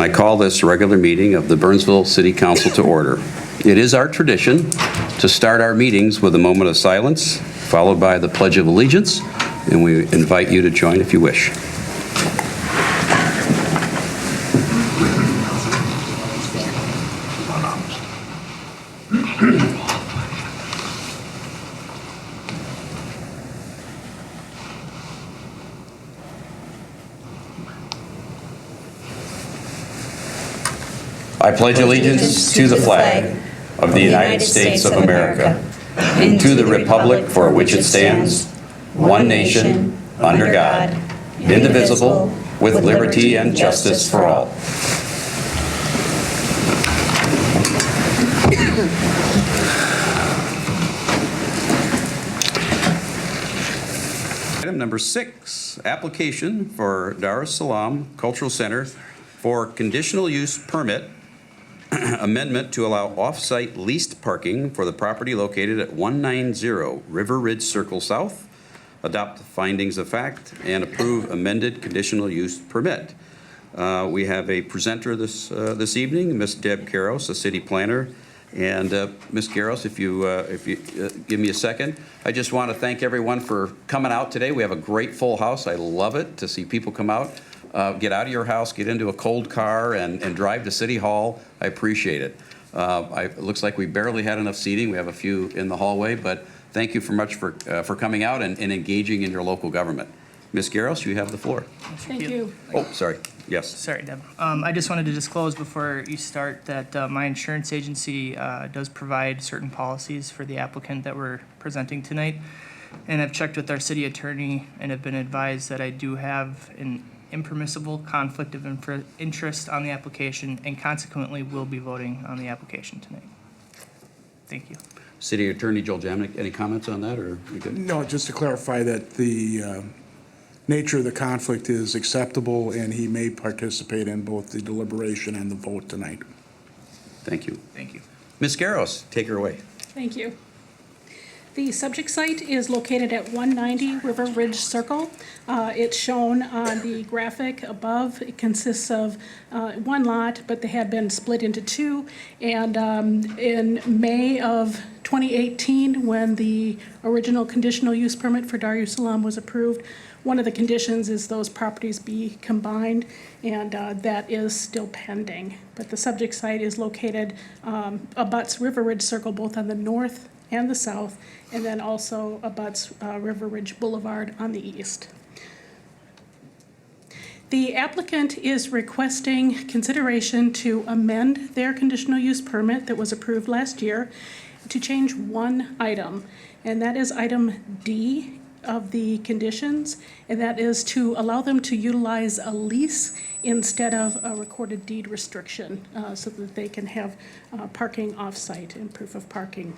I call this regular meeting of the Burnsville City Council to order. It is our tradition to start our meetings with a moment of silence, followed by the Pledge of Allegiance, and we invite you to join if you wish. I pledge allegiance to the flag of the United States of America and to the republic for which it stands, one nation, under God, indivisible, with liberty and justice for all. Item number 6, application for Salam Cultural Center for conditional use permit amendment to allow off-site leased parking for the property located at 190 River Ridge Circle South, adopt the findings of fact, and approve amended conditional use permit. We have a presenter this evening, Ms. Deb Garros, the city planner. And Ms. Garros, if you give me a second, I just want to thank everyone for coming out today. We have a great full house. I love it to see people come out. Get out of your house, get into a cold car, and drive to City Hall. I appreciate it. It looks like we barely had enough seating. We have a few in the hallway, but thank you much for coming out and engaging in your local government. Ms. Garros, you have the floor. Thank you. Oh, sorry. Yes. Sorry, Deb. I just wanted to disclose before you start that my insurance agency does provide certain policies for the applicant that we're presenting tonight. And I've checked with our city attorney and have been advised that I do have an impermissible conflict of interest on the application and consequently will be voting on the application tonight. Thank you. City Attorney Joel Jamnick, any comments on that, or we good? No, just to clarify that the nature of the conflict is acceptable and he may participate in both the deliberation and the vote tonight. Thank you. Thank you. Ms. Garros, take her away. Thank you. The subject site is located at 190 River Ridge Circle. It's shown on the graphic above. It consists of one lot, but they had been split into two. And in May of 2018, when the original conditional use permit for Salam was approved, one of the conditions is those properties be combined, and that is still pending. But the subject site is located abuts River Ridge Circle both on the north and the south, and then also abuts River Ridge Boulevard on the east. The applicant is requesting consideration to amend their conditional use permit that was approved last year to change one item, and that is item D of the conditions, and that is to allow them to utilize a lease instead of a recorded deed restriction so that they can have parking off-site and proof of parking.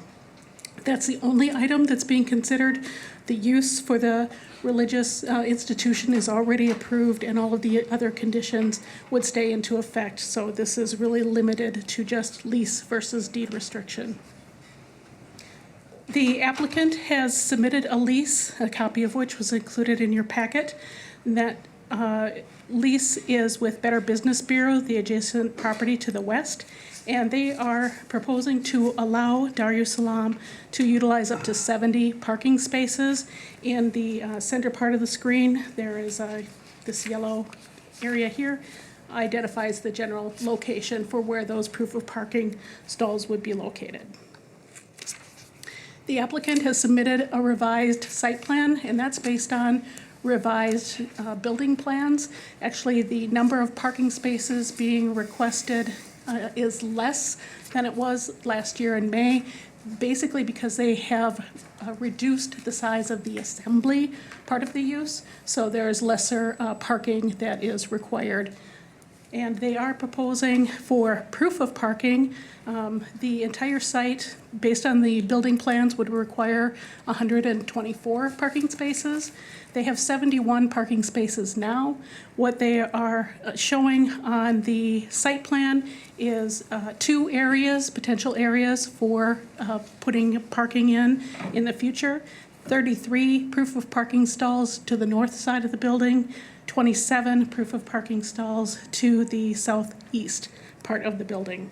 That's the only item that's being considered. The use for the religious institution is already approved, and all of the other conditions would stay into effect. So this is really limited to just lease versus deed restriction. The applicant has submitted a lease, a copy of which was included in your packet. And that lease is with Better Business Bureau, the adjacent property to the west. And they are proposing to allow Salam to utilize up to 70 parking spaces. In the center part of the screen, there is this yellow area here, identifies the general location for where those proof of parking stalls would be located. The applicant has submitted a revised site plan, and that's based on revised building plans. Actually, the number of parking spaces being requested is less than it was last year in May, basically because they have reduced the size of the assembly part of the use, so there is lesser parking that is required. And they are proposing for proof of parking. The entire site, based on the building plans, would require 124 parking spaces. They have 71 parking spaces now. What they are showing on the site plan is two areas, potential areas for putting parking in the future. 33 proof of parking stalls to the north side of the building, 27 proof of parking stalls to the southeast part of the building.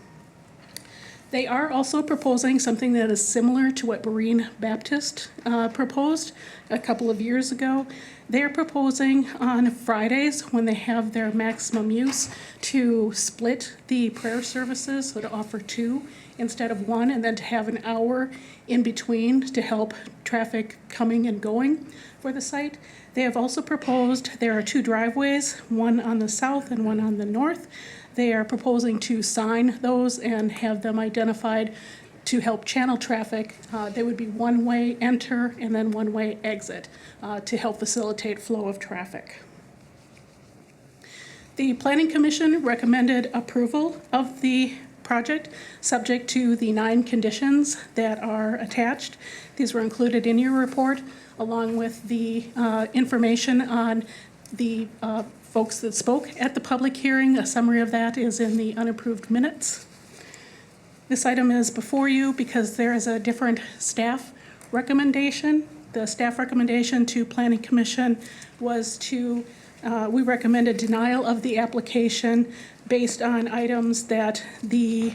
They are also proposing something that is similar to what Berean Baptist proposed a couple of years ago. They're proposing on Fridays, when they have their maximum use, to split the prayer services, so to offer 2 instead of 1, and then to have an hour in between to help traffic coming and going for the site. They have also proposed, there are 2 driveways, one on the south and one on the north. They are proposing to sign those and have them identified to help channel traffic. They would be one-way enter and then one-way exit to help facilitate flow of traffic. The Planning Commission recommended approval of the project, subject to the 9 conditions that are attached. These were included in your report, along with the information on the folks that spoke at the public hearing. A summary of that is in the unapproved minutes. This item is before you because there is a different staff recommendation. The staff recommendation to Planning Commission was to, we recommended denial of the application based on items that the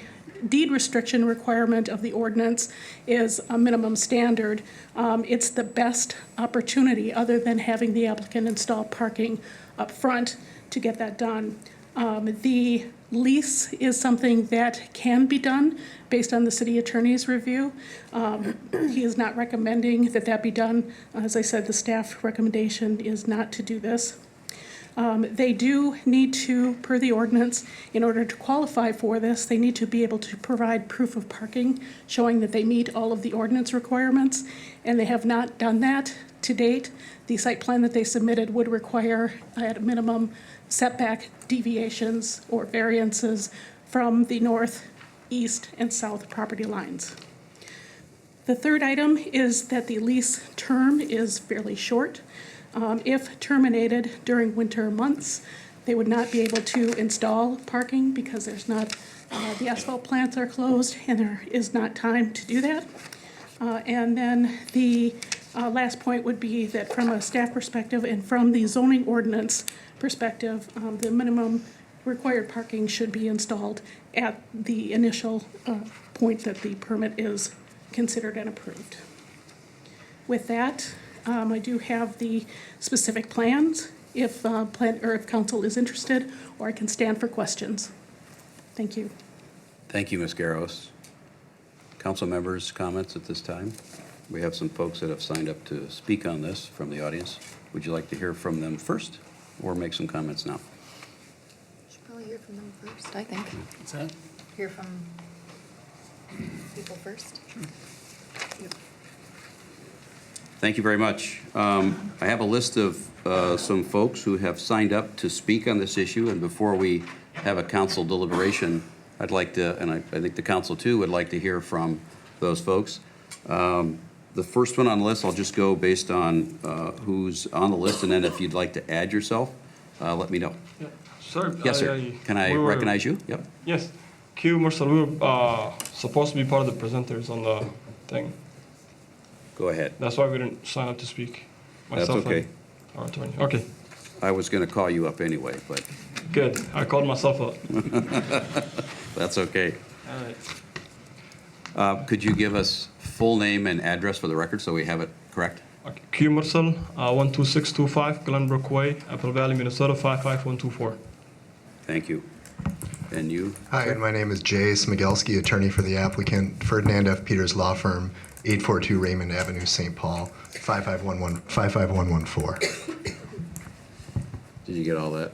deed restriction requirement of the ordinance is a minimum standard. It's the best opportunity, other than having the applicant install parking up front, to get that done. The lease is something that can be done based on the city attorney's review. He is not recommending that that be done. As I said, the staff recommendation is not to do this. They do need to, per the ordinance, in order to qualify for this, they need to be able to provide proof of parking showing that they meet all of the ordinance requirements, and they have not done that to date. The site plan that they submitted would require, at a minimum, setback deviations or variances from the north, east, and south property lines. The third item is that the lease term is fairly short. If terminated during winter months, they would not be able to install parking because there's not, the asphalt plants are closed and there is not time to do that. And then the last point would be that from a staff perspective and from the zoning ordinance perspective, the minimum required parking should be installed at the initial point that the permit is considered and approved. With that, I do have the specific plans if if council is interested, or I can stand for questions. Thank you. Thank you, Ms. Garros. Council members' comments at this time? We have some folks that have signed up to speak on this from the audience. Would you like to hear from them first or make some comments now? Should probably hear from them first, I think. What's that? Hear from people first. Yep. Thank you very much. I have a list of some folks who have signed up to speak on this issue, and before we have a council deliberation, I'd like to, and I think the council too, would like to hear from those folks. The first one on the list, I'll just go based on who's on the list, and then if you'd like to add yourself, let me know. Yeah, sir. Yes, sir. Can I recognize you? Yep. Yes. Q. Marcel, we were supposed to be part of the presenters on the thing. Go ahead. That's why we didn't sign up to speak. That's okay. And our attorney. Okay, I was going to call you up anyway, but good. I called myself up. that's okay. All right. Could you give us full name and address for the record so we have it correct? Okay. Q. Marcel, 12625 Glenbrook Way, Apple Valley, Minnesota 55124. Thank you. And you? Hi, sir? and my name is Jay Smigelski, attorney for the applicant, Ferdinand F. Peters Law Firm, 842 Raymond Avenue, St. Paul, 55114. Did you get all that?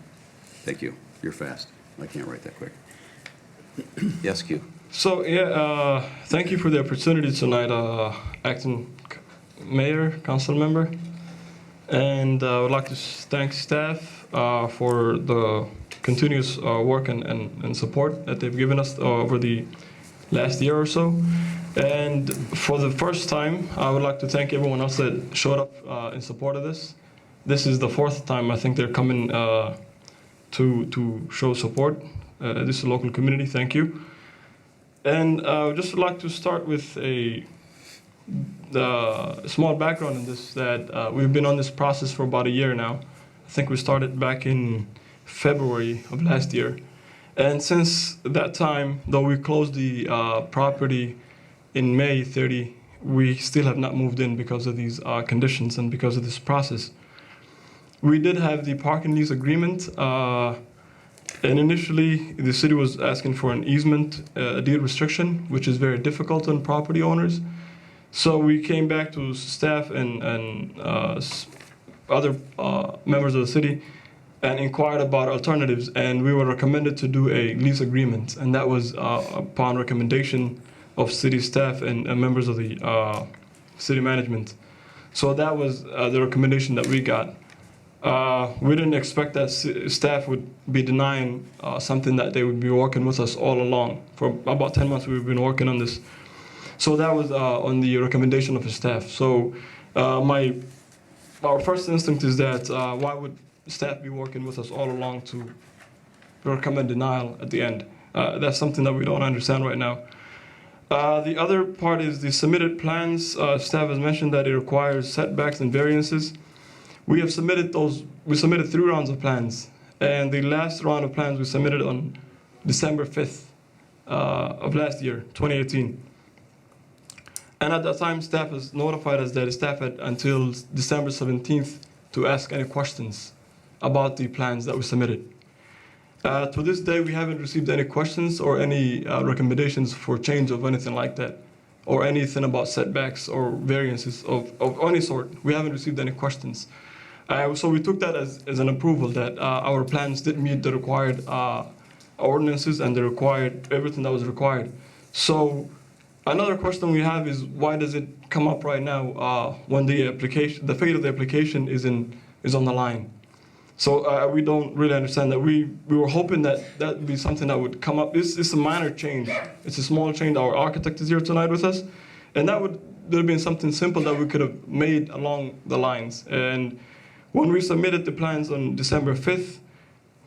Thank you. You're fast. I can't write that quick. Yes, Q. So, yeah, thank you for the opportunity tonight, acting mayor, council member. And I would like to thank staff for the continuous work and support that they've given us over the last year or so. And for the first time, I would like to thank everyone else that showed up in support of this. This is the fourth time I think they're coming to show support. This is a local community. Thank you. And I would just like to start with a the small background in this, that we've been on this process for about a year now. I think we started back in February of last year. And since that time, though we closed the property in May 30, we still have not moved in because of these conditions and because of this process. We did have the parking lease agreement, and initially the city was asking for an easement, a deed restriction, which is very difficult on property owners. So we came back to staff and other members of the city and inquired about alternatives, and we were recommended to do a lease agreement, and that was upon recommendation of city staff and members of the city management. So that was the recommendation that we got. We didn't expect that staff would be denying something that they would be working with us all along. For about 10 months we've been working on this. So that was on the recommendation of the staff. So our first instinct is that why would staff be working with us all along to recommend denial at the end? That's something that we don't understand right now. The other part is the submitted plans. Staff has mentioned that it requires setbacks and variances. We have submitted those. We submitted 3 rounds of plans, and the last round of plans we submitted on December 5th of last year, 2018. And at that time, staff has notified us that staff had until December 17th to ask any questions about the plans that we submitted. To this day, we haven't received any questions or any recommendations for change of anything like that, or anything about setbacks or variances of any sort. We haven't received any questions. So we took that as an approval that our plans did meet the required ordinances and everything that was required. So another question we have is, why does it come up right now when the fate of the application is on the line? So we don't really understand that. We were hoping that that would be something that would come up. It's a minor change. It's a small change. Our architect is here tonight with us, and that would have been something simple that we could have made along the lines. And when we submitted the plans on December 5th,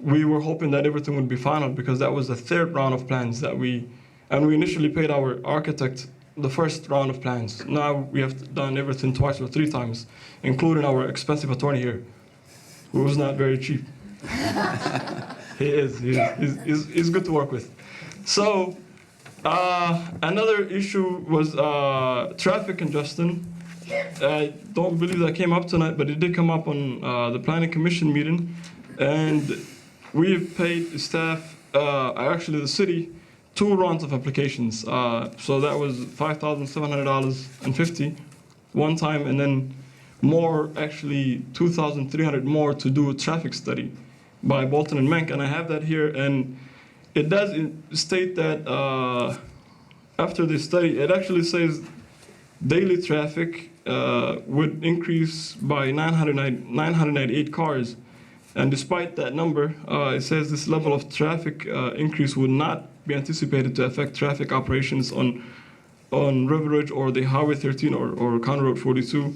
we were hoping that everything would be final, because that was the 3rd round of plans that we initially paid our architect the 1st round of plans. Now we have done everything twice or 3 times, including our expensive attorney here, who was not very cheap. He's good to work with. So another issue was traffic congestion. I don't believe that came up tonight, but it did come up on the planning commission meeting, and we've paid staff, actually the city, 2 rounds of applications. So that was $5,700.50 one time, and then more, actually $2,300 more to do a traffic study by Bolton and Menk, and I have that here, and it does state that after the study, it actually says daily traffic would increase by 998 cars, and despite that number, it says this level of traffic increase would not be anticipated to affect traffic operations on River Ridge or the Highway 13 or County Road 42.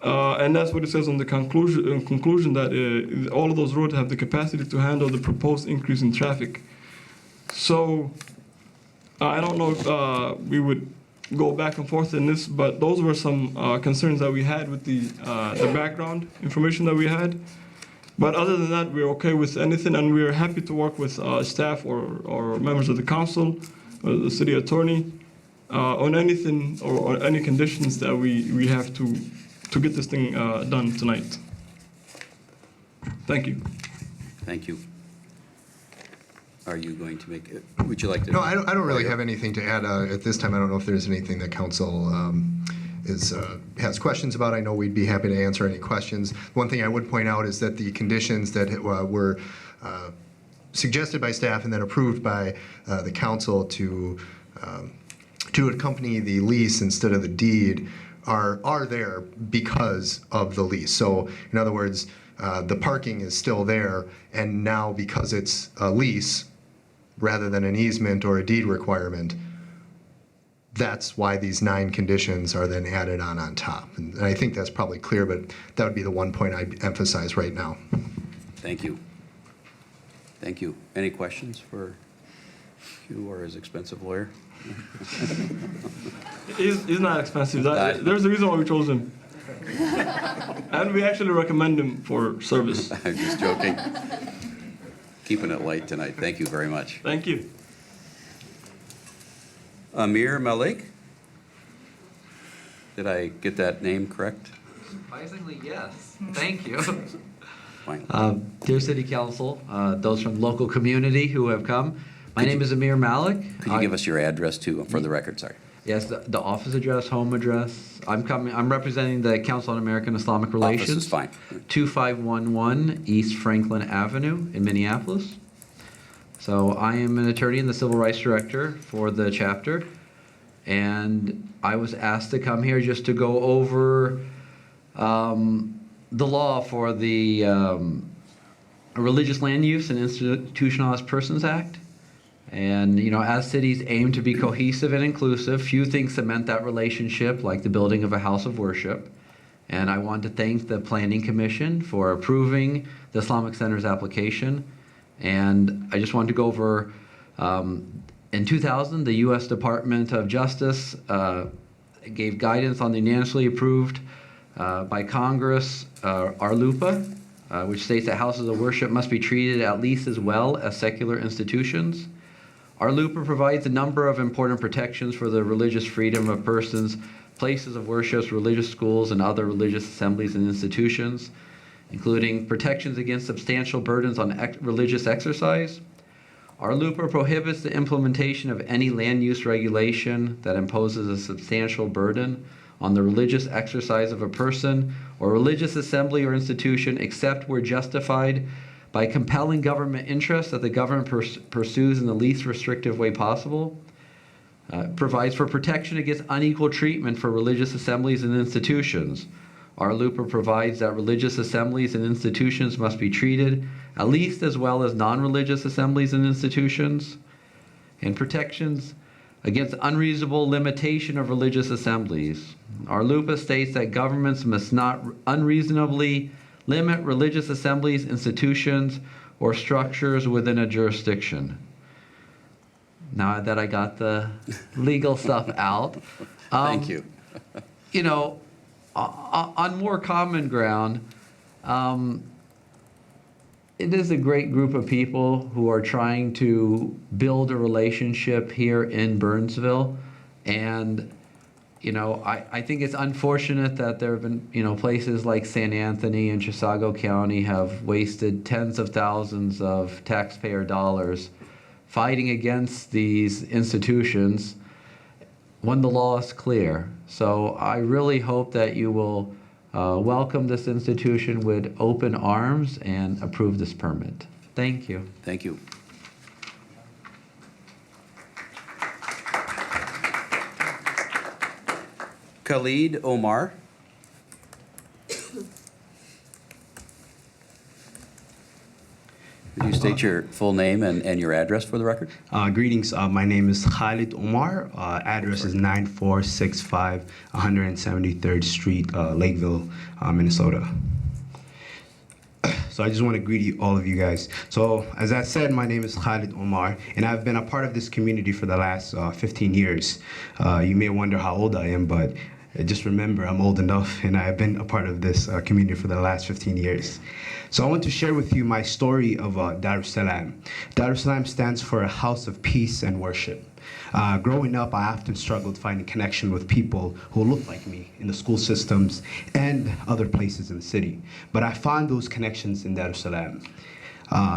And that's what it says on the conclusion that all of those roads have the capacity to handle the proposed increase in traffic. So I don't know if we would go back and forth in this, but those were some concerns that we had with the background information that we had. But other than that, we're okay with anything, and we're happy to work with staff or members of the council or the city attorney on anything or any conditions that we have to get this thing done tonight. Thank you. Thank you. Are you going to make it? Would you like to? No, I don't really have anything to add at this time. I don't know if there's anything that council has questions about. I know we'd be happy to answer any questions. One thing I would point out is that the conditions that were suggested by staff and then approved by the council to accompany the lease instead of the deed are there because of the lease. So in other words, the parking is still there, and now because it's a lease rather than an easement or a deed requirement, that's why these 9 conditions are then added on top. And I think that's probably clear, but that would be the one point I'd emphasize right now. Thank you. Thank you. Any questions for Hugh or his expensive lawyer? He's not expensive. There's a reason why we chose him. And we actually recommend him for service. I'm just joking. Keeping it light tonight. Thank you very much. Thank you. Amir Malik? Did I get that name correct? Surprisingly, yes. Thank you. Fine. Dear City Council, those from local community who have come, my name is Amir Malik. Could you give us your address too, for the record? Sorry. Yes, the office address, home address. I'm representing the Council on American Islamic Relations. Office is fine. 2511 East Franklin Avenue in Minneapolis. So I am an attorney and the Civil Rights Director for the chapter. And I was asked to come here just to go over the law for the Religious Land Use and Institutionalized Persons Act. And, you know, as cities aim to be cohesive and inclusive, few things cement that relationship like the building of a house of worship. And I want to thank the Planning Commission for approving the Islamic Center's application. And I just wanted to go over, in 2000, the U.S. Department of Justice gave guidance on the unanimously approved by Congress, RLUPA, which states that houses of worship must be treated at least as well as secular institutions. RLUPA provides a number of important protections for the religious freedom of persons, places of worship, religious schools, and other religious assemblies and institutions, including protections against substantial burdens on religious exercise. RLUPA prohibits the implementation of any land use regulation that imposes a substantial burden on the religious exercise of a person or religious assembly or institution except where justified by compelling government interest that the government pursues in the least restrictive way possible. Provides for protection against unequal treatment for religious assemblies and institutions. RLUPA provides that religious assemblies and institutions must be treated at least as well as non-religious assemblies and institutions. And protections against unreasonable limitation of religious assemblies. RLUPA states that governments must not unreasonably limit religious assemblies, institutions, or structures within a jurisdiction. Now that I got the legal stuff out. Thank you. You know, on more common ground, it is a great group of people who are trying to build a relationship here in Burnsville. And, you know, I think it's unfortunate that there have been, you know, places like San Anthony and Chisago County have wasted tens of thousands of taxpayer dollars fighting against these institutions when the law is clear. So I really hope that you will welcome this institution with open arms and approve this permit. Thank you. Thank you. Khalid Omar. Could you state your full name and your address for the record? Greetings. My name is Khalid Omar. Address is 9465 173rd Street, Lakeville, Minnesota. So I just want to greet all of you guys. So as I said, my name is Khalid Omar, and I've been a part of this community for the last 15 years. You may wonder how old I am, but just remember I'm old enough, and I've been a part of this community for the last 15 years. So I want to share with you my story of Dar Salam. Dar Salam stands for a house of peace and worship. Growing up, I often struggled finding connection with people who looked like me in the school systems and other places in the city. But I found those connections in Dar Salam.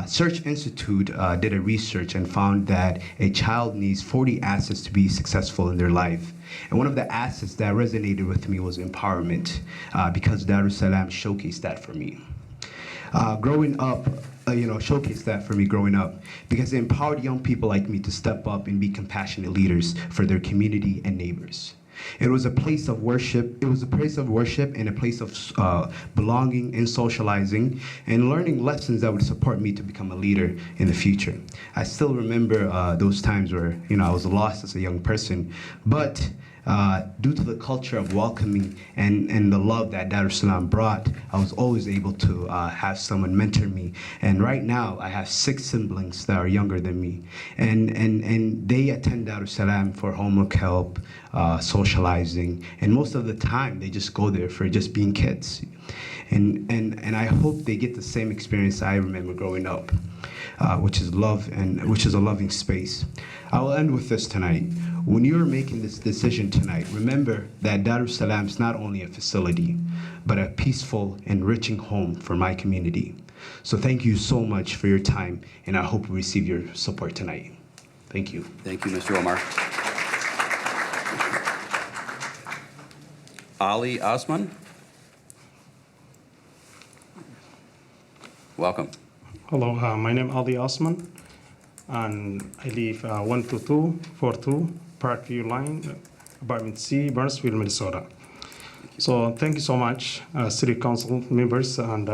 Search Institute did a research and found that a child needs 40 assets to be successful in their life. And one of the assets that resonated with me was empowerment, because Dar Salam showcased that for me. Growing up, showcased that for me growing up, because it empowered young people like me to step up and be compassionate leaders for their community and neighbors. It was a place of worship. It was a place of worship and a place of belonging and socializing and learning lessons that would support me to become a leader in the future. I still remember those times where, I was lost as a young person, but due to the culture of welcoming and the love that Dar es Salaam brought, I was always able to have someone mentor me. And right now, I have 6 siblings that are younger than me. And they attend Dar es Salaam for homework help, socializing, and most of the time, they just go there for just being kids. And I hope they get the same experience I remember growing up, which is love and which is a loving space. I will end with this tonight. When you are making this decision tonight, remember that Dar es Salaam is not only a facility, but a peaceful, enriching home for my community. So thank you so much for your time, and I hope we receive your support tonight. Thank you. Thank you, Mr. Omar. Ali Osman. Welcome. Hello, my name is Ali Osman, and I live 12242 Parkview Line, Apartment C, Burnsville, Minnesota. So thank you so much, City Council members and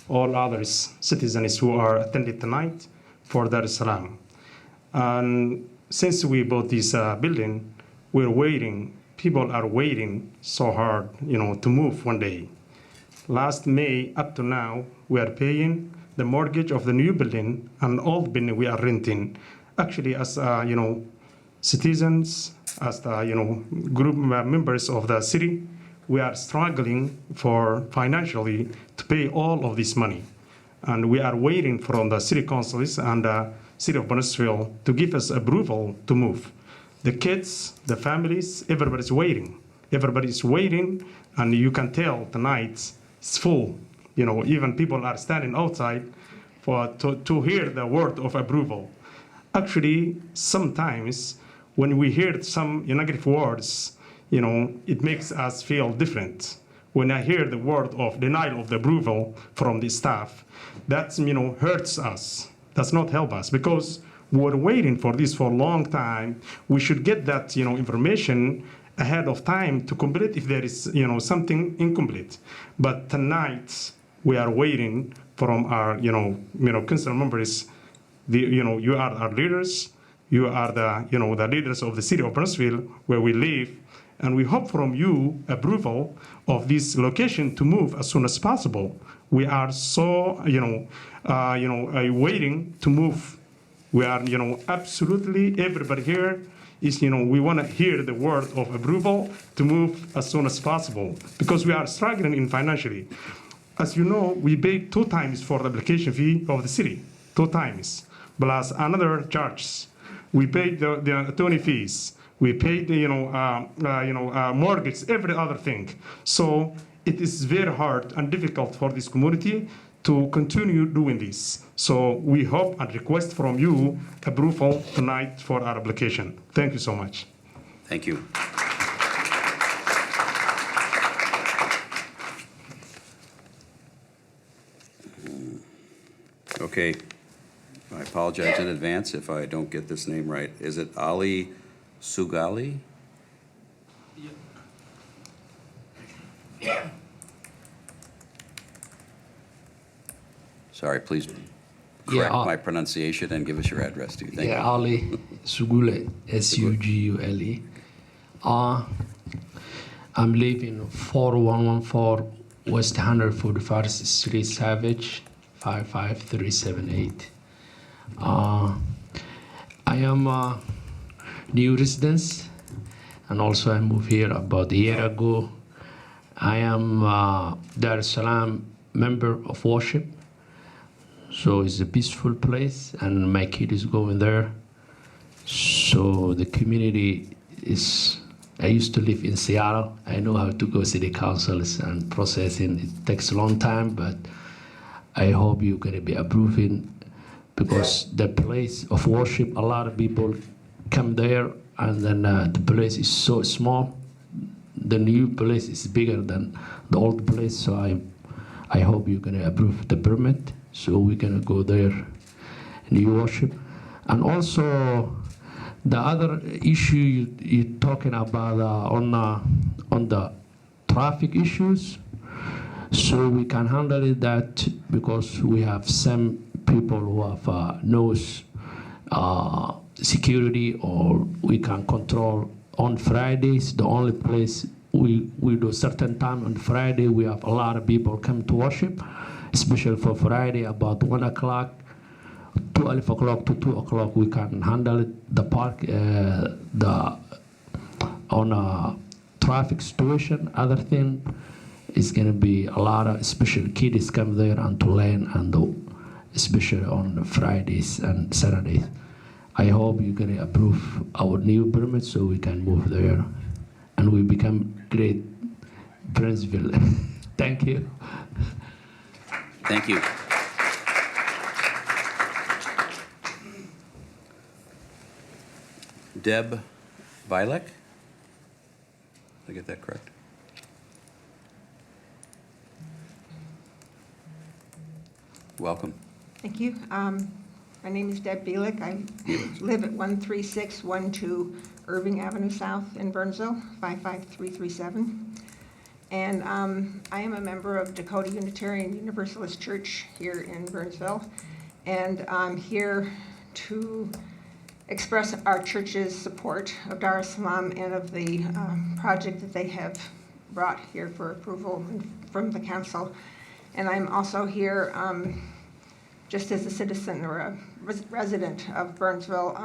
all others citizens who are attending tonight for Dar es Salaam. And since we bought this building, we're waiting. People are waiting so hard, to move one day. Last May up to now, we are paying the mortgage of the new building and old building we are renting. Actually, as citizens, as the group members of the city, we are struggling for financially to pay all of this money, and we are waiting from the city councils and the city of Burnsville to give us approval to move. The kids, the families, everybody's waiting. Everybody's waiting, and you can tell tonight it's full. Even people are standing outside to hear the word of approval. Actually, sometimes when we hear some negative words, it makes us feel different. When I hear the word of denial of the approval from the staff, that hurts us. Does not help us, because we're waiting for this for a long time. We should get that information ahead of time to complete if there is something incomplete. But tonight we are waiting from our council members. You are our leaders. You are the leaders of the city of Burnsville where we live, and we hope from you approval of this location to move as soon as possible. We are so waiting to move. We are absolutely everybody here is, we want to hear the word of approval to move as soon as possible, because we are struggling in financially. As you know, we paid 2 times for the application fee of the city, 2 times, plus another charge. We paid the attorney fees. We paid the mortgage, every other thing. So it is very hard and difficult for this community to continue doing this. So we hope and request from you approval tonight for our application. Thank you so much. Thank you. Okay. I apologize in advance if I don't get this name right. Is it Ali Sugali? Sorry, please correct my pronunciation and give us your address too. Thank you. Ali Sugule, Sugule. I'm living 4114 West 141st Street, Savage, 55378. I am a new resident, and also I moved here about a year ago. I am Dar es Salaam member of worship. So it's a peaceful place, and my kid is going there. So the community is, I used to live in Seattle. I know how to go city councils and processing. It takes a long time, but I hope you're going to be approving, because the place of worship, a lot of people come there, and then the place is so small. The new place is bigger than the old place, so I hope you're going to approve the permit, so we're going to go there and you worship. And also, the other issue you're talking about on the traffic issues, so we can handle it that, because we have some people who have knows security, or we can control on Fridays, the only place we do certain time on Friday, we have a lot of people come to worship, especially for Friday, about 1 o'clock, 12 o'clock to 2 o'clock, we can handle it, the park, on a traffic situation. Other thing is going to be a lot of special kids come there and to learn, and especially on Fridays and Saturdays. I hope you're going to approve our new permit so we can move there and we become great Burnsville. Thank you. Thank you. Deb Vilek? Did I get that correct? Welcome. Thank you. My name is Deb Bielek. I live at 13612 Irving Avenue South in Burnsville, 55337. And I am a member of Dakota Unitarian Universalist Church here in Burnsville. And I'm here to express our church's support of Dar es Salaam and of the project that they have brought here for approval from the council. And I'm also here just as a citizen or a resident of Burnsville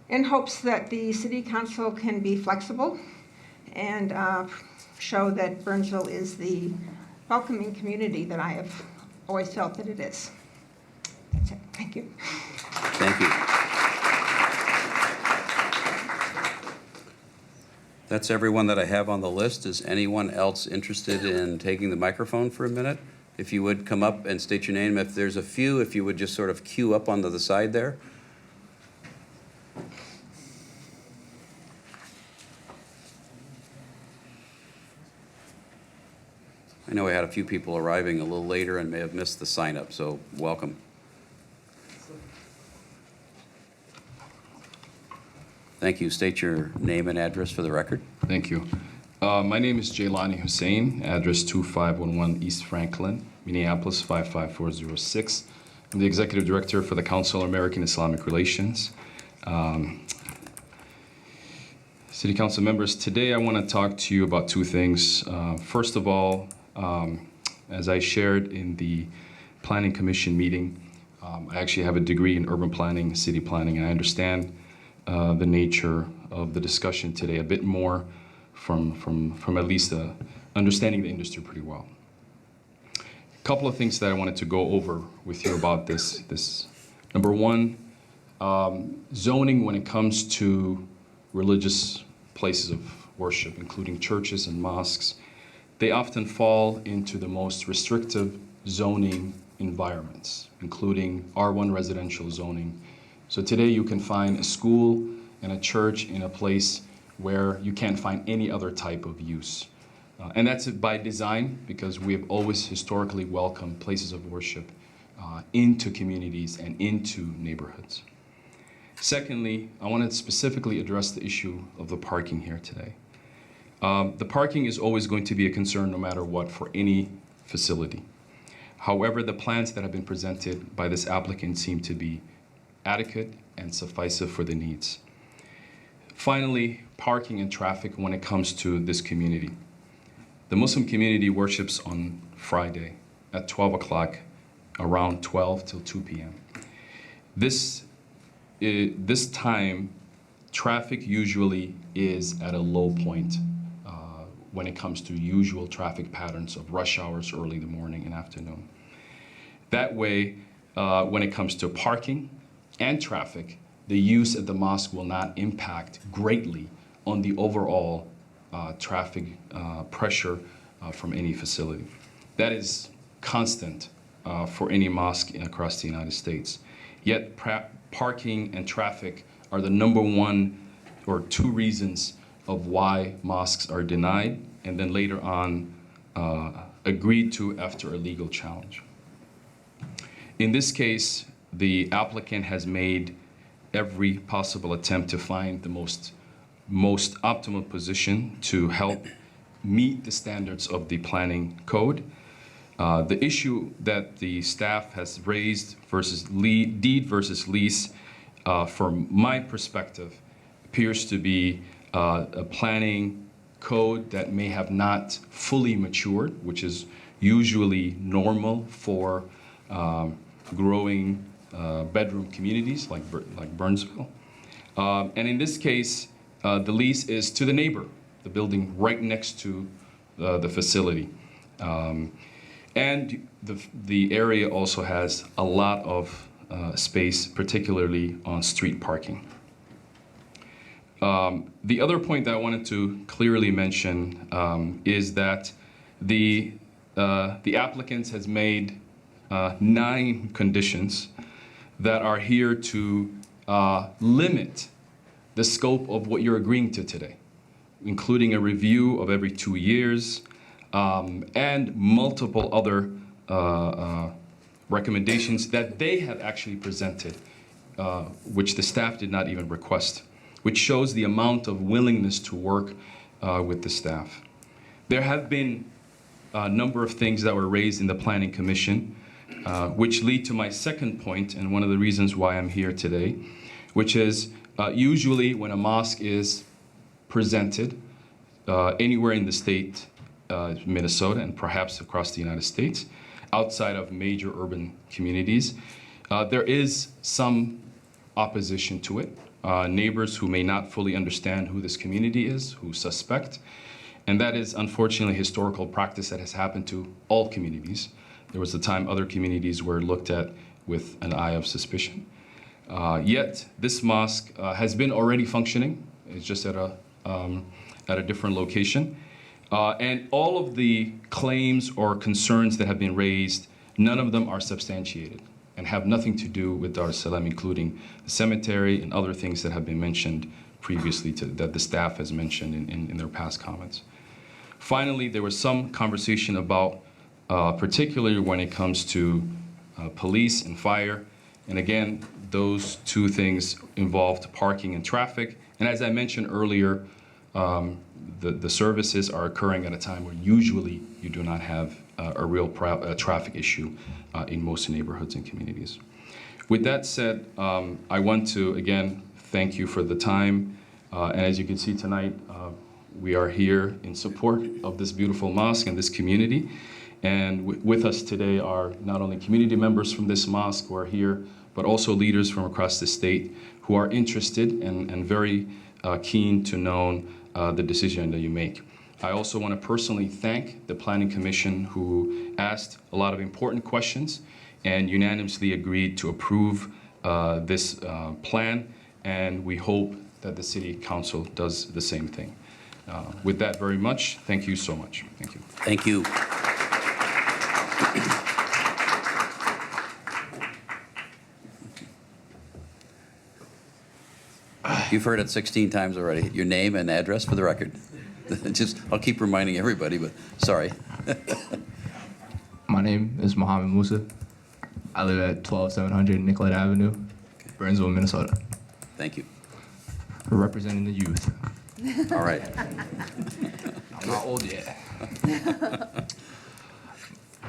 in hopes that the city council can be flexible and show that Burnsville is the welcoming community that I have always felt that it is. That's it. Thank you. Thank you. That's everyone that I have on the list. Is anyone else interested in taking the microphone for a minute? If you would come up and state your name. If there's a few, if you would just sort of queue up onto the side there. I know we had a few people arriving a little later and may have missed the sign up, so welcome. Thank you. State your name and address for the record. Thank you. My name is Jaylani Hussein, address 2511 East Franklin, Minneapolis 55406. I'm the Executive Director for the Council on American Islamic Relations. City Council members, today I want to talk to you about two things. First of all, as I shared in the Planning Commission meeting, I actually have a degree in urban planning, city planning, and I understand the nature of the discussion today a bit more from at least understanding the industry pretty well. A couple of things that I wanted to go over with you about this. Number one, zoning when it comes to religious places of worship, including churches and mosques, they often fall into the most restrictive zoning environments, including R1 residential zoning. So today you can find a school and a church in a place where you can't find any other type of use. And that's by design, because we have always historically welcomed places of worship into communities and into neighborhoods. Secondly, I want to specifically address the issue of the parking here today. The parking is always going to be a concern no matter what for any facility. However, the plans that have been presented by this applicant seem to be adequate and sufficient for the needs. Finally, parking and traffic when it comes to this community. The Muslim community worships on Friday at 12 o'clock, around 12 till 2 p.m. This time, traffic usually is at a low point when it comes to usual traffic patterns of rush hours early in the morning and afternoon. That way, when it comes to parking and traffic, the use at the mosque will not impact greatly on the overall traffic pressure from any facility. That is constant for any mosque across the United States. Yet parking and traffic are the number one or two reasons of why mosques are denied and then later on agreed to after a legal challenge. In this case, the applicant has made every possible attempt to find the most optimal position to help meet the standards of the planning code. The issue that the staff has raised versus deed versus lease, from my perspective, appears to be a planning code that may have not fully matured, which is usually normal for growing bedroom communities like Burnsville. And in this case, the lease is to the neighbor, the building right next to the facility. And the area also has a lot of space, particularly on street parking. The other point that I wanted to clearly mention is that the applicant has made 9 conditions that are here to limit the scope of what you're agreeing to today, including a review of every 2 years and multiple other recommendations that they have actually presented, which the staff did not even request, which shows the amount of willingness to work with the staff. There have been a number of things that were raised in the Planning Commission, which lead to my second point, and one of the reasons why I'm here today, which is usually when a mosque is presented anywhere in the state, Minnesota, and perhaps across the United States, outside of major urban communities, there is some opposition to it. Neighbors who may not fully understand who this community is, who suspect, and that is unfortunately historical practice that has happened to all communities. There was a time other communities were looked at with an eye of suspicion. Yet this mosque has been already functioning. It's just at a different location. And all of the claims or concerns that have been raised, none of them are substantiated and have nothing to do with Dar es Salaam, including the cemetery and other things that have been mentioned previously that the staff has mentioned in their past comments. Finally, there was some conversation about, particularly when it comes to police and fire. And again, those 2 things involved parking and traffic. And as I mentioned earlier, the services are occurring at a time where usually you do not have a real traffic issue in most neighborhoods and communities. With that said, I want to again thank you for the time. And as you can see tonight, we are here in support of this beautiful mosque and this community. And with us today are not only community members from this mosque who are here, but also leaders from across the state who are interested and very keen to know the decision that you make. I also want to personally thank the Planning Commission who asked a lot of important questions and unanimously agreed to approve this plan, and we hope that the City Council does the same thing. With that very much, thank you so much. Thank you. Thank you. You've heard it 16 times already. Your name and address for the record. I'll keep reminding everybody, but sorry. My name is Mohammed Musa. I live at 12700 Nicollet Avenue, Burnsville, Minnesota. Thank you. Representing the youth. All right. I'm not old yet.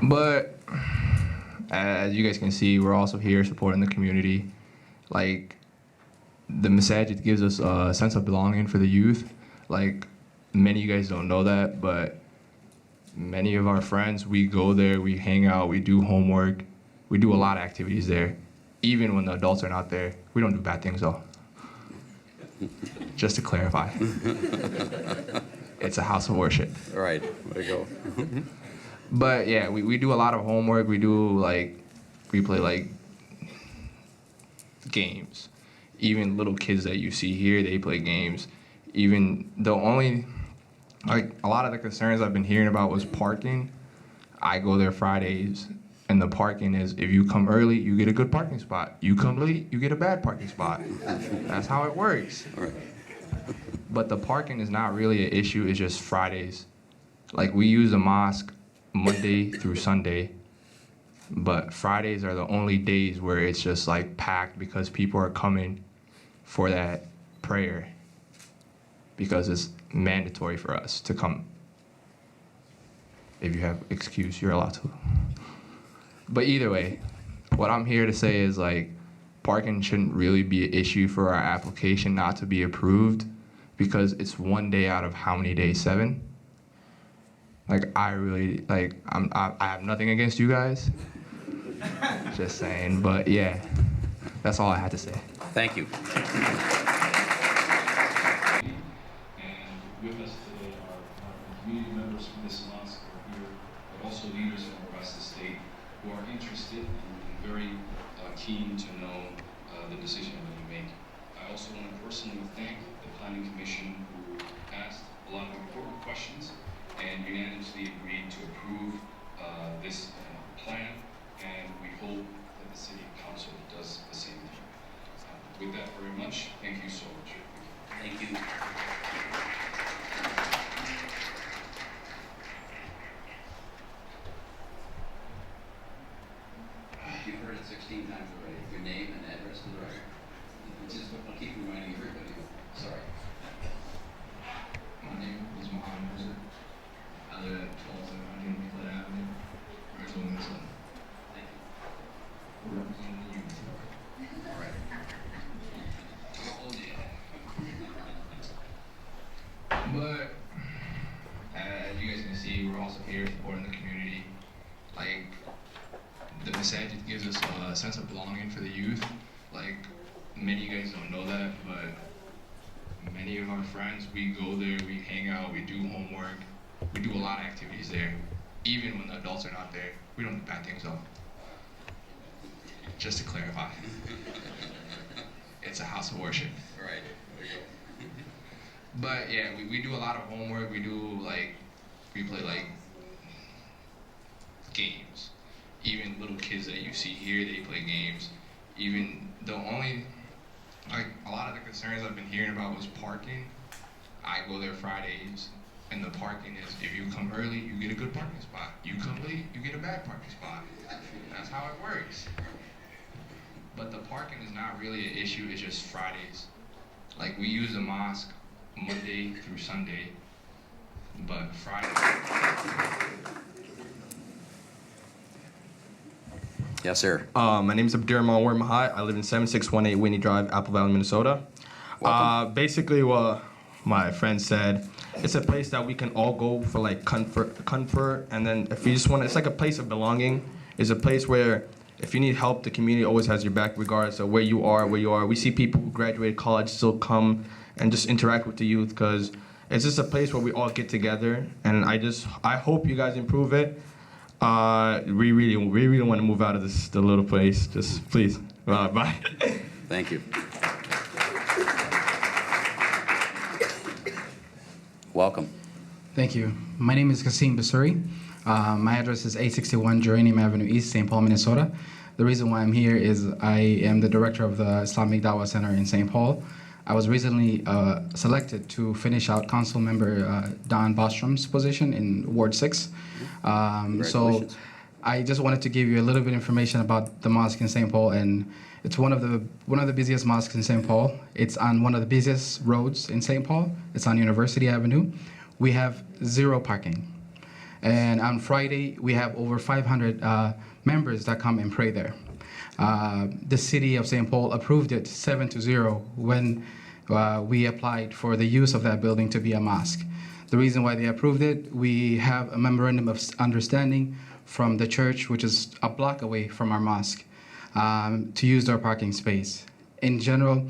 But as you guys can see, we're also here supporting the community. Like, the masjid gives us a sense of belonging for the youth. Like, many of you guys don't know that, but many of our friends, we go there, we hang out, we do homework, we do a lot of activities there. Even when the adults are not there. We don't do bad things though. Just to clarify. It's a house of worship. All right, way to go. But yeah, we do a lot of homework. We play like games. Even little kids that you see here, they play games. Even a lot of the concerns I've been hearing about was parking. I go there Fridays, and the parking is, if you come early, you get a good parking spot. You come late, you get a bad parking spot. That's how it works. All right. But the parking is not really an issue, it's just Fridays. Like, we use the mosque Monday through Sunday, but Fridays are the only days where it's just like packed because people are coming for that prayer, because it's mandatory for us to come. If you have excuse, you're allowed to. But either way, what I'm here to say is, like, parking shouldn't really be an issue for our application not to be approved, because it's one day out of how many days? 7. Like I really like I have nothing against you guys. Just saying, but yeah, that's all I had to say. Thank you. And with us today are community members from this mosque who are here, but also leaders from across the state who are interested and very keen to know the decision that you make. I also want to personally thank the Planning Commission who asked a lot of important questions and unanimously agreed to approve this plan, and we hope that the City Council does the same thing. With that very much, thank you so much. Thank you. You've heard it 16 times already. Your name and address for the record. I'll keep reminding everybody. Sorry. My name is Mohammed. I live at 1200 Euclid Avenue, Bristol, Minnesota. Thank you. We're representing the youth. All right. Oh, yeah. But as you guys can see, we're also here supporting the community. Like the masjid gives us a sense of belonging for the youth. Like many of you guys don't know that, but many of our friends, we go there, we hang out, we do homework, we do a lot of activities there. Even when the adults are not there, we don't do bad things though. Just to clarify. It's a house of worship. Right. But yeah, we do a lot of homework, we play like games. Even little kids that you see here, they play games. Even the only, like a lot of the concerns I've been hearing about was parking. I go there Fridays, and the parking is, if you come early, you get a good parking spot. You come late, you get a bad parking spot. That's how it works. But the parking is not really an issue, it's just Fridays. Like we use the mosque Monday through Sunday, but Friday. Yes, sir. My name is Abdurrahman Mahat. I live in 7618 Whitney Drive, Apple Valley, Minnesota. Basically what my friend said, it's a place that we can all go for like comfort, and then if you just want, it's like a place of belonging. It's a place where if you need help, the community always has your back regardless of where you are. We see people who graduated college still come and just interact with the youth because it's just a place where we all get together, and I hope you guys improve it. We really want to move out of the little place. Just please, bye. Thank you. Welcome. Thank you. My name is Kasim Basuri. My address is 861 Geranium Avenue East, St. Paul, Minnesota. The reason why I'm here is I am the director of the Islamic Dawah Center in St. Paul. I was recently selected to finish out Council Member Don Bostrom's position in Ward 6. So I just wanted to give you a little bit of information about the mosque in St. Paul, and it's one of the busiest mosques in St. Paul. It's on one of the busiest roads in St. Paul. It's on University Avenue. We have 0 parking. And on Friday, we have over 500 members that come and pray there. The city of St. Paul approved it 7-0 when we applied for the use of that building to be a mosque. The reason why they approved it, we have a memorandum of understanding from the church, which is a block away from our mosque, to use their parking space. In general,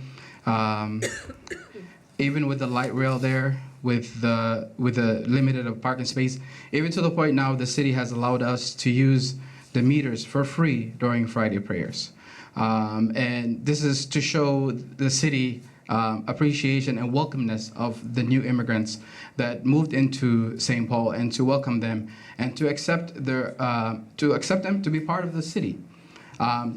even with the light rail there, with the limited of parking space, even to the point now the city has allowed us to use the meters for free during Friday prayers. And this is to show the city appreciation and welcomeness of the new immigrants that moved into St. Paul, and to welcome them and to accept them to be part of the city.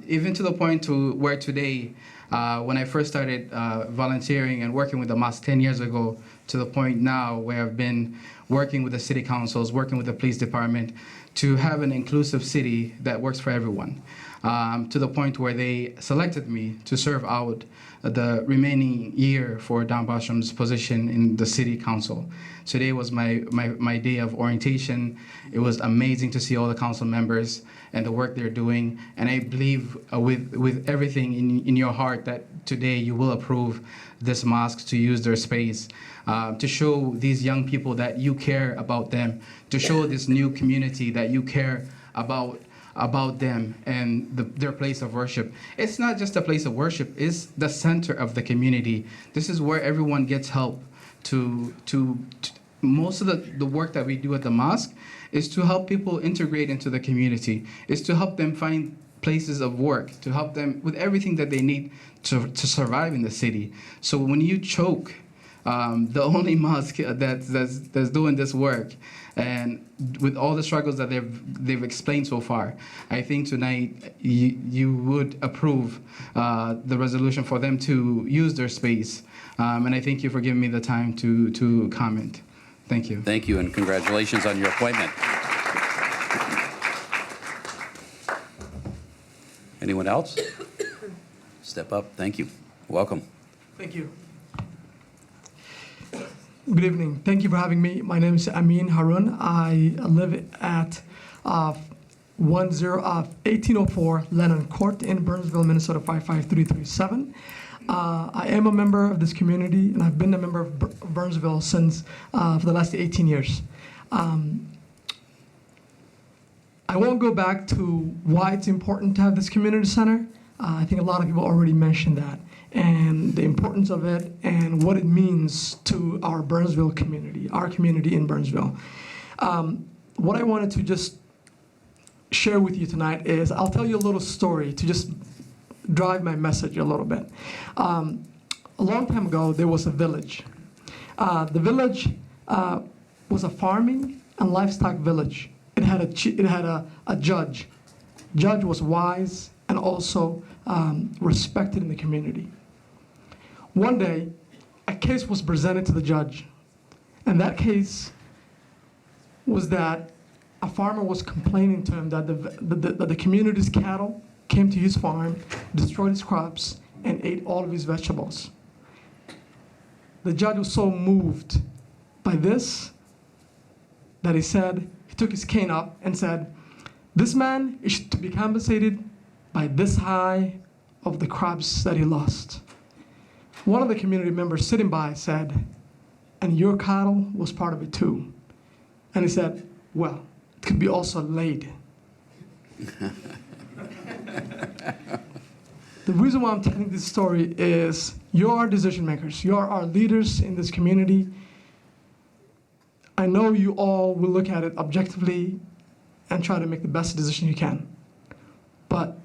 Even to the point to where today, when I first started volunteering and working with the mosque 10 years ago, to the point now where I've been working with the city councils, working with the police department, to have an inclusive city that works for everyone. to the point where they selected me to serve out the remaining year for Don Bostром's position in the city council. Today was my day of orientation. It was amazing to see all the council members and the work they're doing. And I believe with everything in your heart that today you will approve this mosque to use their space, to show these young people that you care about them, to show this new community that you care about them and their place of worship. It's not just a place of worship, it's the center of the community. This is where everyone gets help to most of the work that we do at the mosque is to help people integrate into the community, is to help them find places of work, to help them with everything that they need to survive in the city. So when you choke the only mosque that's doing this work, and with all the struggles that they've explained so far, I think tonight you would approve the resolution for them to use their space. And I thank you for giving me the time to comment. Thank you. Thank you, and congratulations on your appointment. Anyone else? Step up. Thank you. Welcome. Thank you. Good evening. Thank you for having me. My name is Amin Harun. I live at 1804 Lennon Court in Burnsville, Minnesota 55337. I am a member of this community, and I've been a member of Burnsville since for the last 18 years. I won't go back to why it's important to have this community center. I think a lot of people already mentioned that, and the importance of it and what it means to our Burnsville community, our community in Burnsville. What I wanted to just share with you tonight is I'll tell you a little story to just drive my message a little bit. A long time ago, there was a village. The village was a farming and livestock village. It had a judge. Judge was wise and also respected in the community. One day, a case was presented to the judge, and that case was that a farmer was complaining to him that the community's cattle came to his farm, destroyed his crops, and ate all of his vegetables. The judge was so moved by this that he took his cane up and said, "This man is to be compensated by this high of the crops that he lost." One of the community members sitting by said, "And your cattle was part of it too." And he said, "Well, it could be also laid." The reason why I'm telling this story is you're our decision makers. You're our leaders in this community. I know you all will look at it objectively and try to make the best decision you can. But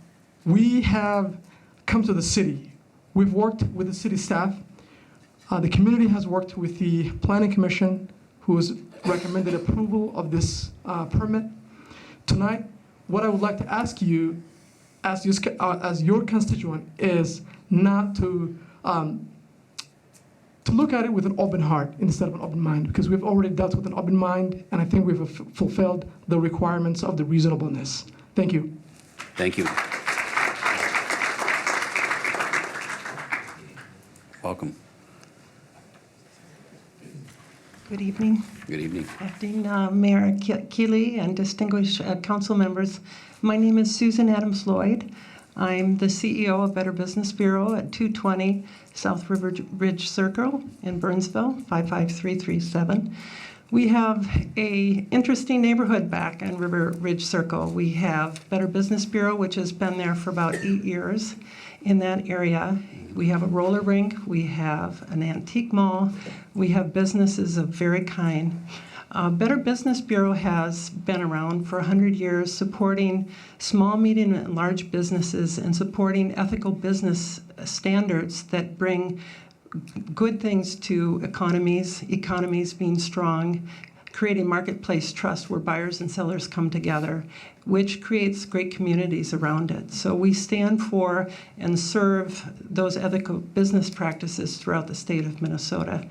we have come to the city. We've worked with the city staff. The community has worked with the Planning Commission, who has recommended approval of this permit. Tonight, what I would like to ask you, as your constituent, is not to look at it with an open heart instead of an open mind, because we've already dealt with an open mind, and I think we've fulfilled the requirements of the reasonableness. Thank you. Thank you. Welcome. Good evening. Good evening. Acting Mayor Keeley and distinguished council members. My name is Susan Adams Lloyd. I'm the CEO of Better Business Bureau at 220 South River Ridge Circle in Burnsville, 55337. We have an interesting neighborhood back on River Ridge Circle. We have Better Business Bureau, which has been there for about 8 years in that area. We have a roller rink. We have an antique mall. We have businesses of very kind. Better Business Bureau has been around for 100 years, supporting small, medium, and large businesses and supporting ethical business standards that bring good things to economies being strong, creating marketplace trust where buyers and sellers come together, which creates great communities around it. So we stand for and serve those ethical business practices throughout the state of Minnesota.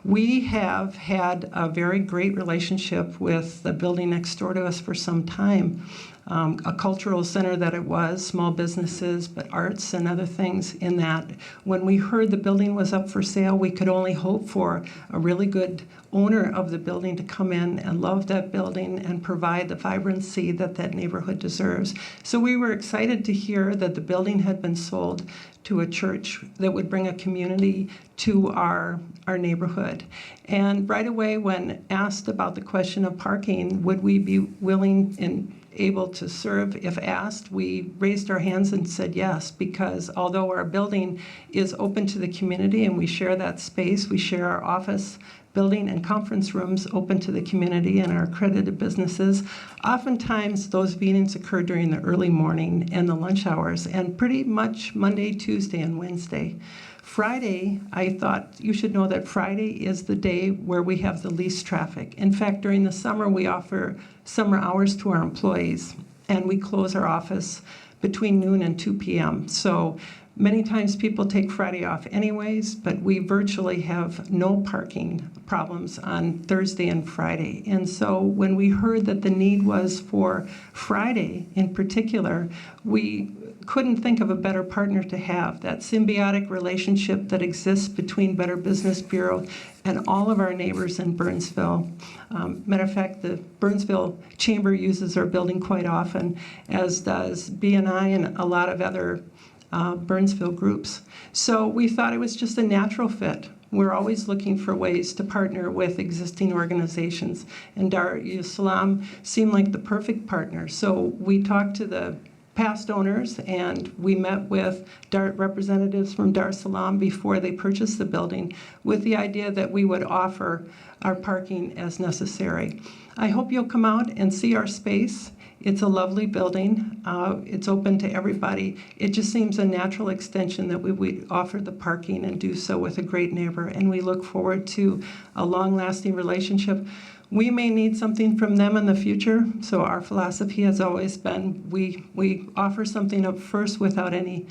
We have had a very great relationship with the building next door to us for some time. A cultural center that it was, small businesses, but arts and other things in that. When we heard the building was up for sale, we could only hope for a really good owner of the building to come in and love that building and provide the vibrancy that that neighborhood deserves. So we were excited to hear that the building had been sold to a church that would bring a community to our neighborhood. And right away, when asked about the question of parking, would we be willing and able to serve if asked, we raised our hands and said yes, because although our building is open to the community and we share that space, we share our office building and conference rooms open to the community and our accredited businesses. Oftentimes, those meetings occur during the early morning and the lunch hours, and pretty much Monday, Tuesday, and Wednesday. Friday, I thought you should know that Friday is the day where we have the least traffic. In fact, during the summer, we offer summer hours to our employees, and we close our office between noon and 2 p.m. So many times people take Friday off anyways, but we virtually have no parking problems on Thursday and Friday. And so when we heard that the need was for Friday in particular, we couldn't think of a better partner to have. That symbiotic relationship that exists between Better Business Bureau and all of our neighbors in Burnsville. Matter of fact, the Burnsville Chamber uses our building quite often, as does BNI and a lot of other Burnsville groups. So we thought it was just a natural fit. We're always looking for ways to partner with existing organizations, and Dar Salam seemed like the perfect partner. So we talked to the past owners, and we met with representatives from Dar Salam before they purchased the building with the idea that we would offer our parking as necessary. I hope you'll come out and see our space. It's a lovely building. It's open to everybody. It just seems a natural extension that we would offer the parking and do so with a great neighbor, and we look forward to a long-lasting relationship. We may need something from them in the future, so our philosophy has always been we offer something up first without any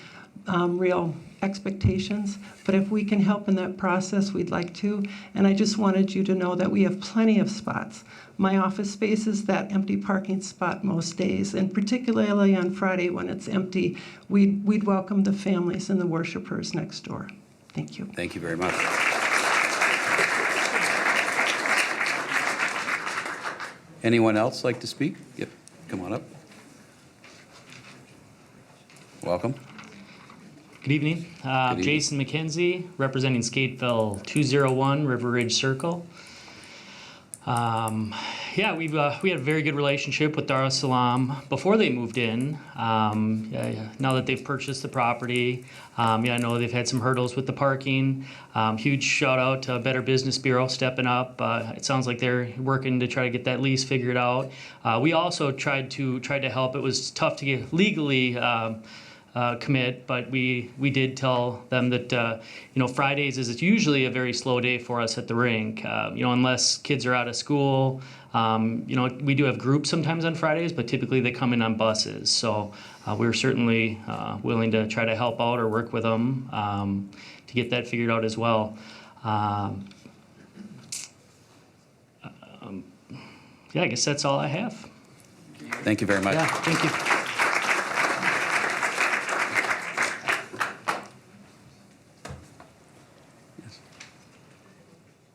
real expectations, but if we can help in that process, we'd like to. And I just wanted you to know that we have plenty of spots. My office space is that empty parking spot most days, and particularly on Friday when it's empty, we'd welcome the families and the worshipers next door. Thank you. Thank you very much. Anyone else like to speak? Yep, come on up. Welcome. Good evening. Jason McKenzie, representing Skateville 201 River Ridge Circle. Yeah, we had a very good relationship with Dar es Salaam before they moved in. Now that they've purchased the property, I know they've had some hurdles with the parking. Huge shout out to Better Business Bureau stepping up. It sounds like they're working to try to get that lease figured out. We also tried to help. It was tough to get legally commit, but we did tell them that Fridays is usually a very slow day for us at the rink. Unless kids are out of school. We do have groups sometimes on Fridays, but typically they come in on buses. So we're certainly willing to try to help out or work with them to get that figured out as well. Yeah, I guess that's all I have. Thank you very much. Yeah, thank you.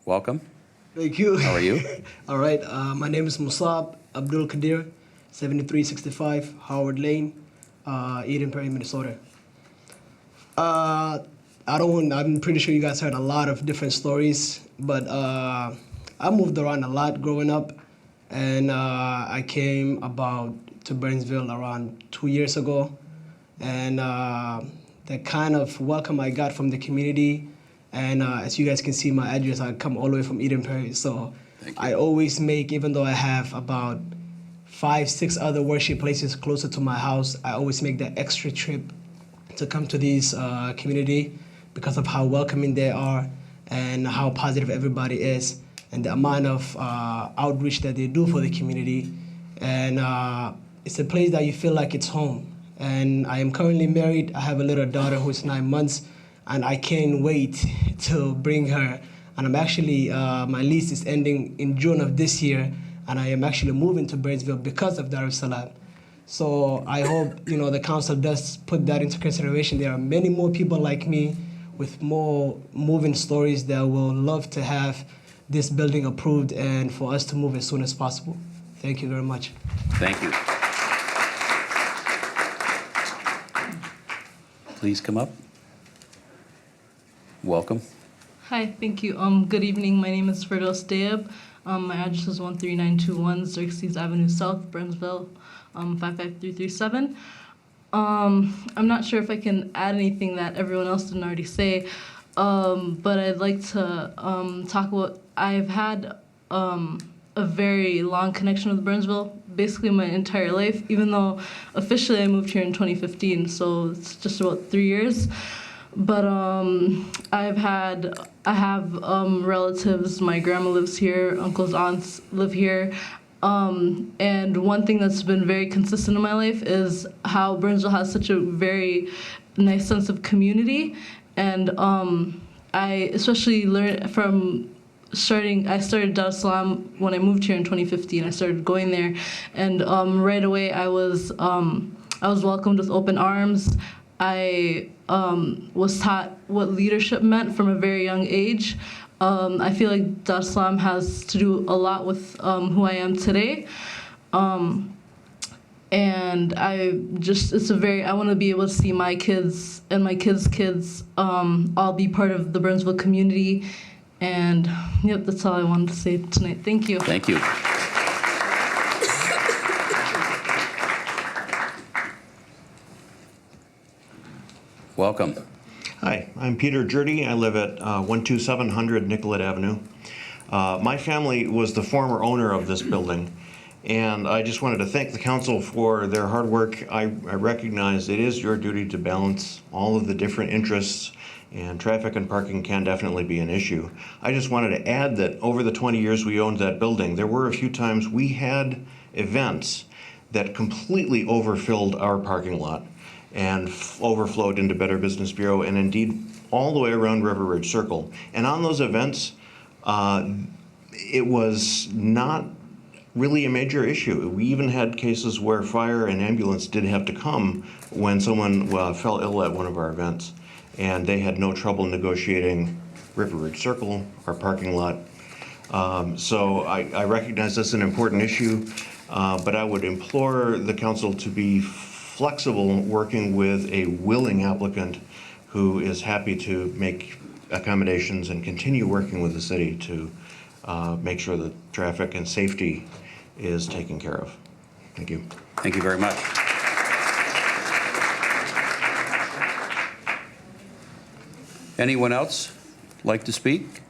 Welcome. Thank you. How are you? All right. My name is Musab Abdul Kadir, 7365 Howard Lane, Eden Prairie, Minnesota. I'm pretty sure you guys heard a lot of different stories, but I moved around a lot growing up, and I came to Burnsville around 2 years ago, and the kind of welcome I got from the community. And as you guys can see my address, I come all the way from Eden Prairie. So I always make, even though I have about 5-6 other worship places closer to my house, I always make that extra trip to come to this community because of how welcoming they are and how positive everybody is and the amount of outreach that they do for the community. And it's a place that you feel like it's home. And I am currently married. I have a little daughter who's 9 months. And I can't wait to bring her and I'm actually, my lease is ending in June of this year, and I am actually moving to Burnsville because of Dar es Salaam. So I hope, the council does put that into consideration. There are many more people like me with more moving stories that will love to have this building approved and for us to move as soon as possible. Thank you very much. Thank you. Please come up. Welcome. Hi, thank you. Good evening. My name is Firdaus Dayeb. My address is 13921 Xerxes Avenue South, Burnsville, 55337. I'm not sure if I can add anything that everyone else didn't already say, but I'd like to talk about, I've had a very long connection with Burnsville, basically my entire life, even though officially I moved here in 2015, so it's just about 3 years. But I have relatives. My grandma lives here. Uncles, aunts live here. And one thing that's been very consistent in my life is how Burnsville has such a very nice sense of community. And I especially learned from I started Dar es Salaam when I moved here in 2015. I started going there, and right away I was welcomed with open arms. I was taught what leadership meant from a very young age. I feel like Dar es Salaam has to do a lot with who I am today. And I want to be able to see my kids and my kids' kids all be part of the Burnsville community. And yep, that's all I wanted to say tonight. Thank you. Thank you. Welcome. Hi, I'm Peter Jurdy. I live at 12700 Nicollet Avenue. My family was the former owner of this building, and I just wanted to thank the council for their hard work. I recognize it is your duty to balance all of the different interests, and traffic and parking can definitely be an issue. I just wanted to add that over the 20 years we owned that building, there were a few times we had events that completely overfilled our parking lot and overflowed into Better Business Bureau, and indeed all the way around River Ridge Circle. And on those events, it was not really a major issue. We even had cases where fire and ambulance did have to come when someone fell ill at one of our events, and they had no trouble negotiating River Ridge Circle, our parking lot. So I recognize that's an important issue, but I would implore the council to be flexible working with a willing applicant who is happy to make accommodations and continue working with the city to make sure that traffic and safety is taken care of. Thank you. Thank you very much. Anyone else like to speak?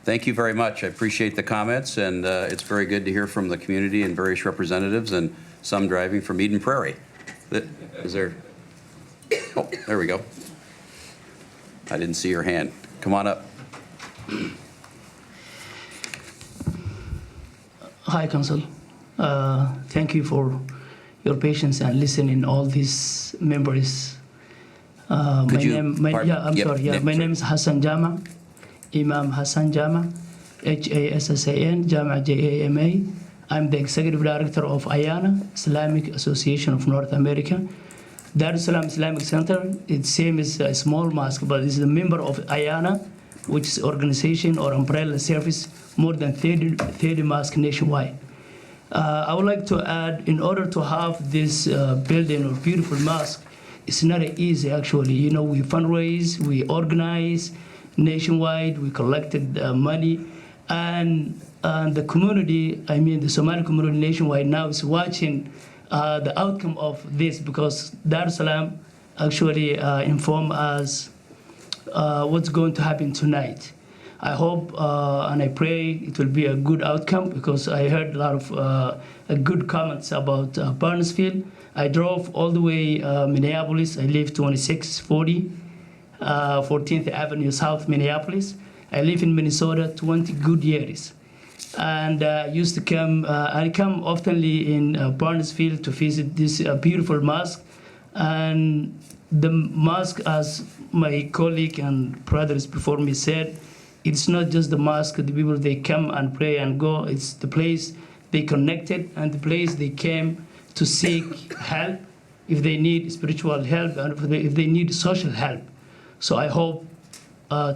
Thank you very much. I appreciate the comments, and it's very good to hear from the community and various representatives, and some driving from Eden Prairie. Is there? Oh, there we go. I didn't see your hand. Come on up. Hi, Council. Thank you for your patience and listening all these members. My name is Hassan Jama, Imam Hassan Jama, Hassan Jama Jama. I'm the Executive Director of IANA, Islamic Association of North America. Dar es Salaam Islamic Center, it's same as a small mosque, but it's a member of IANA, which is organization or umbrella service, more than 30 mosques nationwide. I would like to add, in order to have this building or beautiful mosque, it's not easy actually. You know, we fundraise, we organize nationwide, we collected money, and the community, I mean the Somali community nationwide now is watching the outcome of this, because Dar es Salaam actually informed us what's going to happen tonight. I hope and I pray it will be a good outcome, because I heard a lot of good comments about Barnesville. I drove all the way Minneapolis. I live 2640 14th Avenue South, Minneapolis. I live in Minnesota 20 good years. And used to come, I come oftenly in Barnesville to visit this beautiful mosque. And the mosque, as my colleague and brothers before me said, it's not just the mosque, the people, they come and pray and go. It's the place they connected and the place they came to seek help if they need spiritual help and if they need social help. So I hope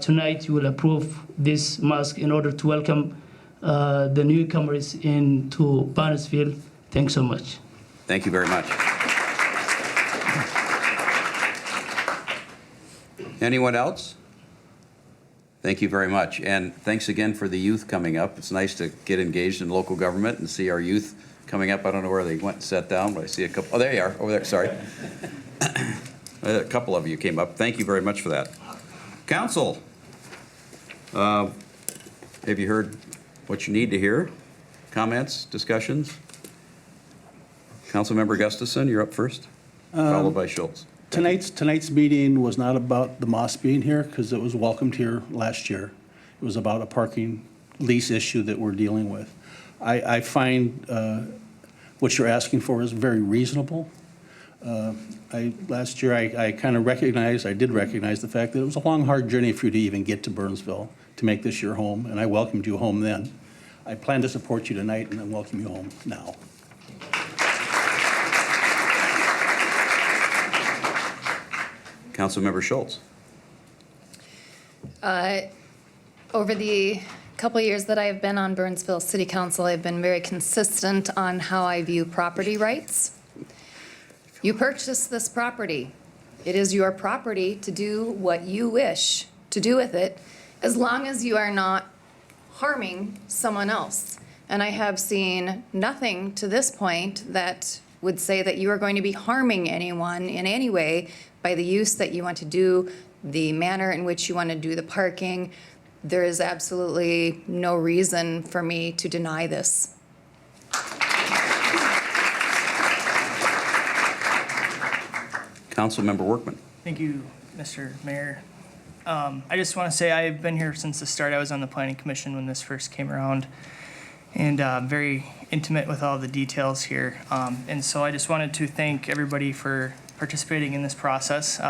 tonight you will approve this mosque in order to welcome the newcomers into Barnesville. Thanks so much. Thank you very much. Anyone else? Thank you very much. And thanks again for the youth coming up. It's nice to get engaged in local government and see our youth coming up. I don't know where they went and sat down, but I see a couple. Oh, there you are, over there. Sorry. A couple of you came up. Thank you very much for that. Council, have you heard what you need to hear? Comments, discussions? Councilmember Gustafson, you're up first, followed by Schultz. Tonight's meeting was not about the mosque being here because it was welcomed here last year. It was about a parking lease issue that we're dealing with. I find what you're asking for is very reasonable. Last year I did recognize the fact that it was a long, hard journey for you to even get to Burnsville to make this your home, and I welcomed you home then. I plan to support you tonight and then welcome you home now. Councilmember Schultz. Over the couple years that I have been on Burnsville City Council, I've been very consistent on how I view property rights. You purchased this property. It is your property to do what you wish to do with it, as long as you are not harming someone else. And I have seen nothing to this point that would say that you are going to be harming anyone in any way by the use that you want to do, the manner in which you want to do the parking. There is absolutely no reason for me to deny this. Councilmember Workman. Thank you, Mr. Mayor. I just want to say I've been here since the start. I was on the Planning Commission when this first came around, and very intimate with all the details here. And so I just wanted to thank everybody for participating in this process.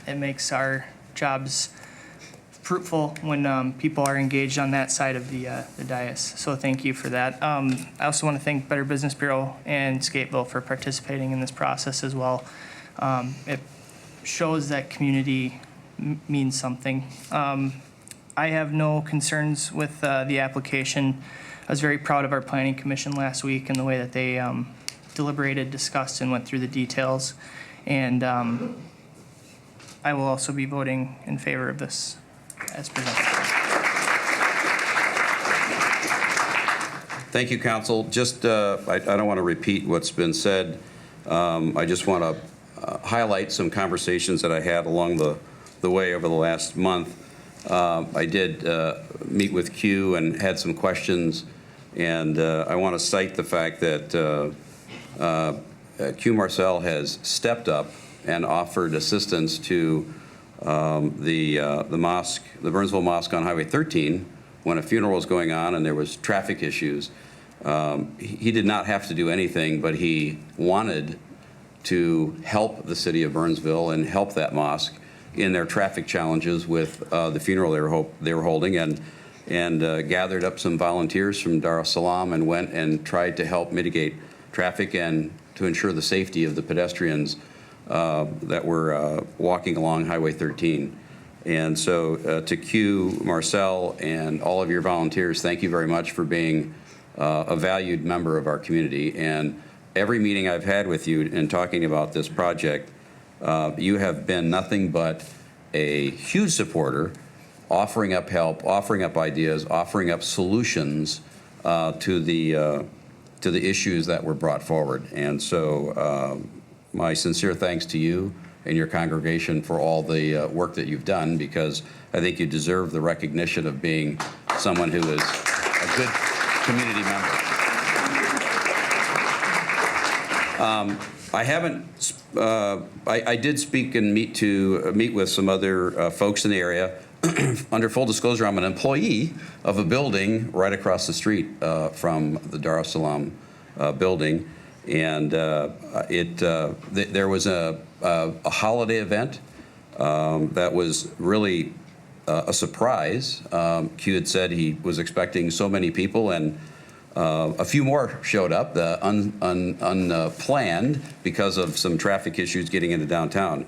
It makes our jobs fruitful when people are engaged on that side of the dais. So thank you for that. I also want to thank Better Business Bureau and Skateville for participating in this process as well. It shows that community means something. I have no concerns with the application. I was very proud of our Planning Commission last week and the way that they deliberated, discussed, and went through the details. And I will also be voting in favor of this as presented. Thank you, Council. Just, I don't want to repeat what's been said. I just want to highlight some conversations that I had along the way over the last month. I did meet with Q and had some questions, and I want to cite the fact that Q Marcel has stepped up and offered assistance to the mosque, the Burnsville Mosque on Highway 13, when a funeral was going on and there was traffic issues. He did not have to do anything, but he wanted to help the city of Burnsville and help that mosque in their traffic challenges with the funeral they were holding, and gathered up some volunteers from Dar es Salaam and went and tried to help mitigate traffic and to ensure the safety of the pedestrians that were walking along Highway 13. And so to Q, Marcel, and all of your volunteers, thank you very much for being a valued member of our community. And every meeting I've had with you in talking about this project, you have been nothing but a huge supporter, offering up help, offering up ideas, offering up solutions to the issues that were brought forward. And so my sincere thanks to you and your congregation for all the work that you've done, because I think you deserve the recognition of being someone who is a good community member. I did speak and meet with some other folks in the area. Under full disclosure, I'm an employee of a building right across the street from the Dar es Salaam building, and there was a holiday event that was really a surprise. Q had said he was expecting so many people, and a few more showed up, unplanned because of some traffic issues getting into downtown.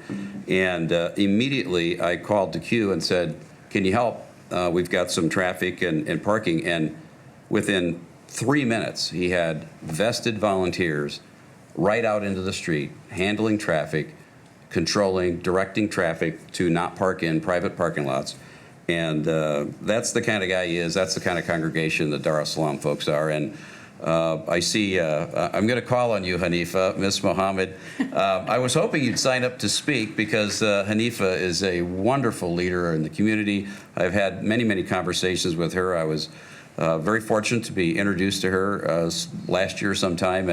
And immediately I called to Q and said, can you help? We've got some traffic and parking. And within 3 minutes, he had vested volunteers right out into the street, handling traffic, controlling, directing traffic to not park in private parking lots. And that's the kind of guy he is. That's the kind of congregation the Dar es Salaam folks are. And I see, I'm going to call on you, Hanifa, Ms. Mohammed. I was hoping you'd sign up to speak because Hanifa is a wonderful leader in the community. I've had many, many conversations with her. I was very fortunate to be introduced to her last year sometime,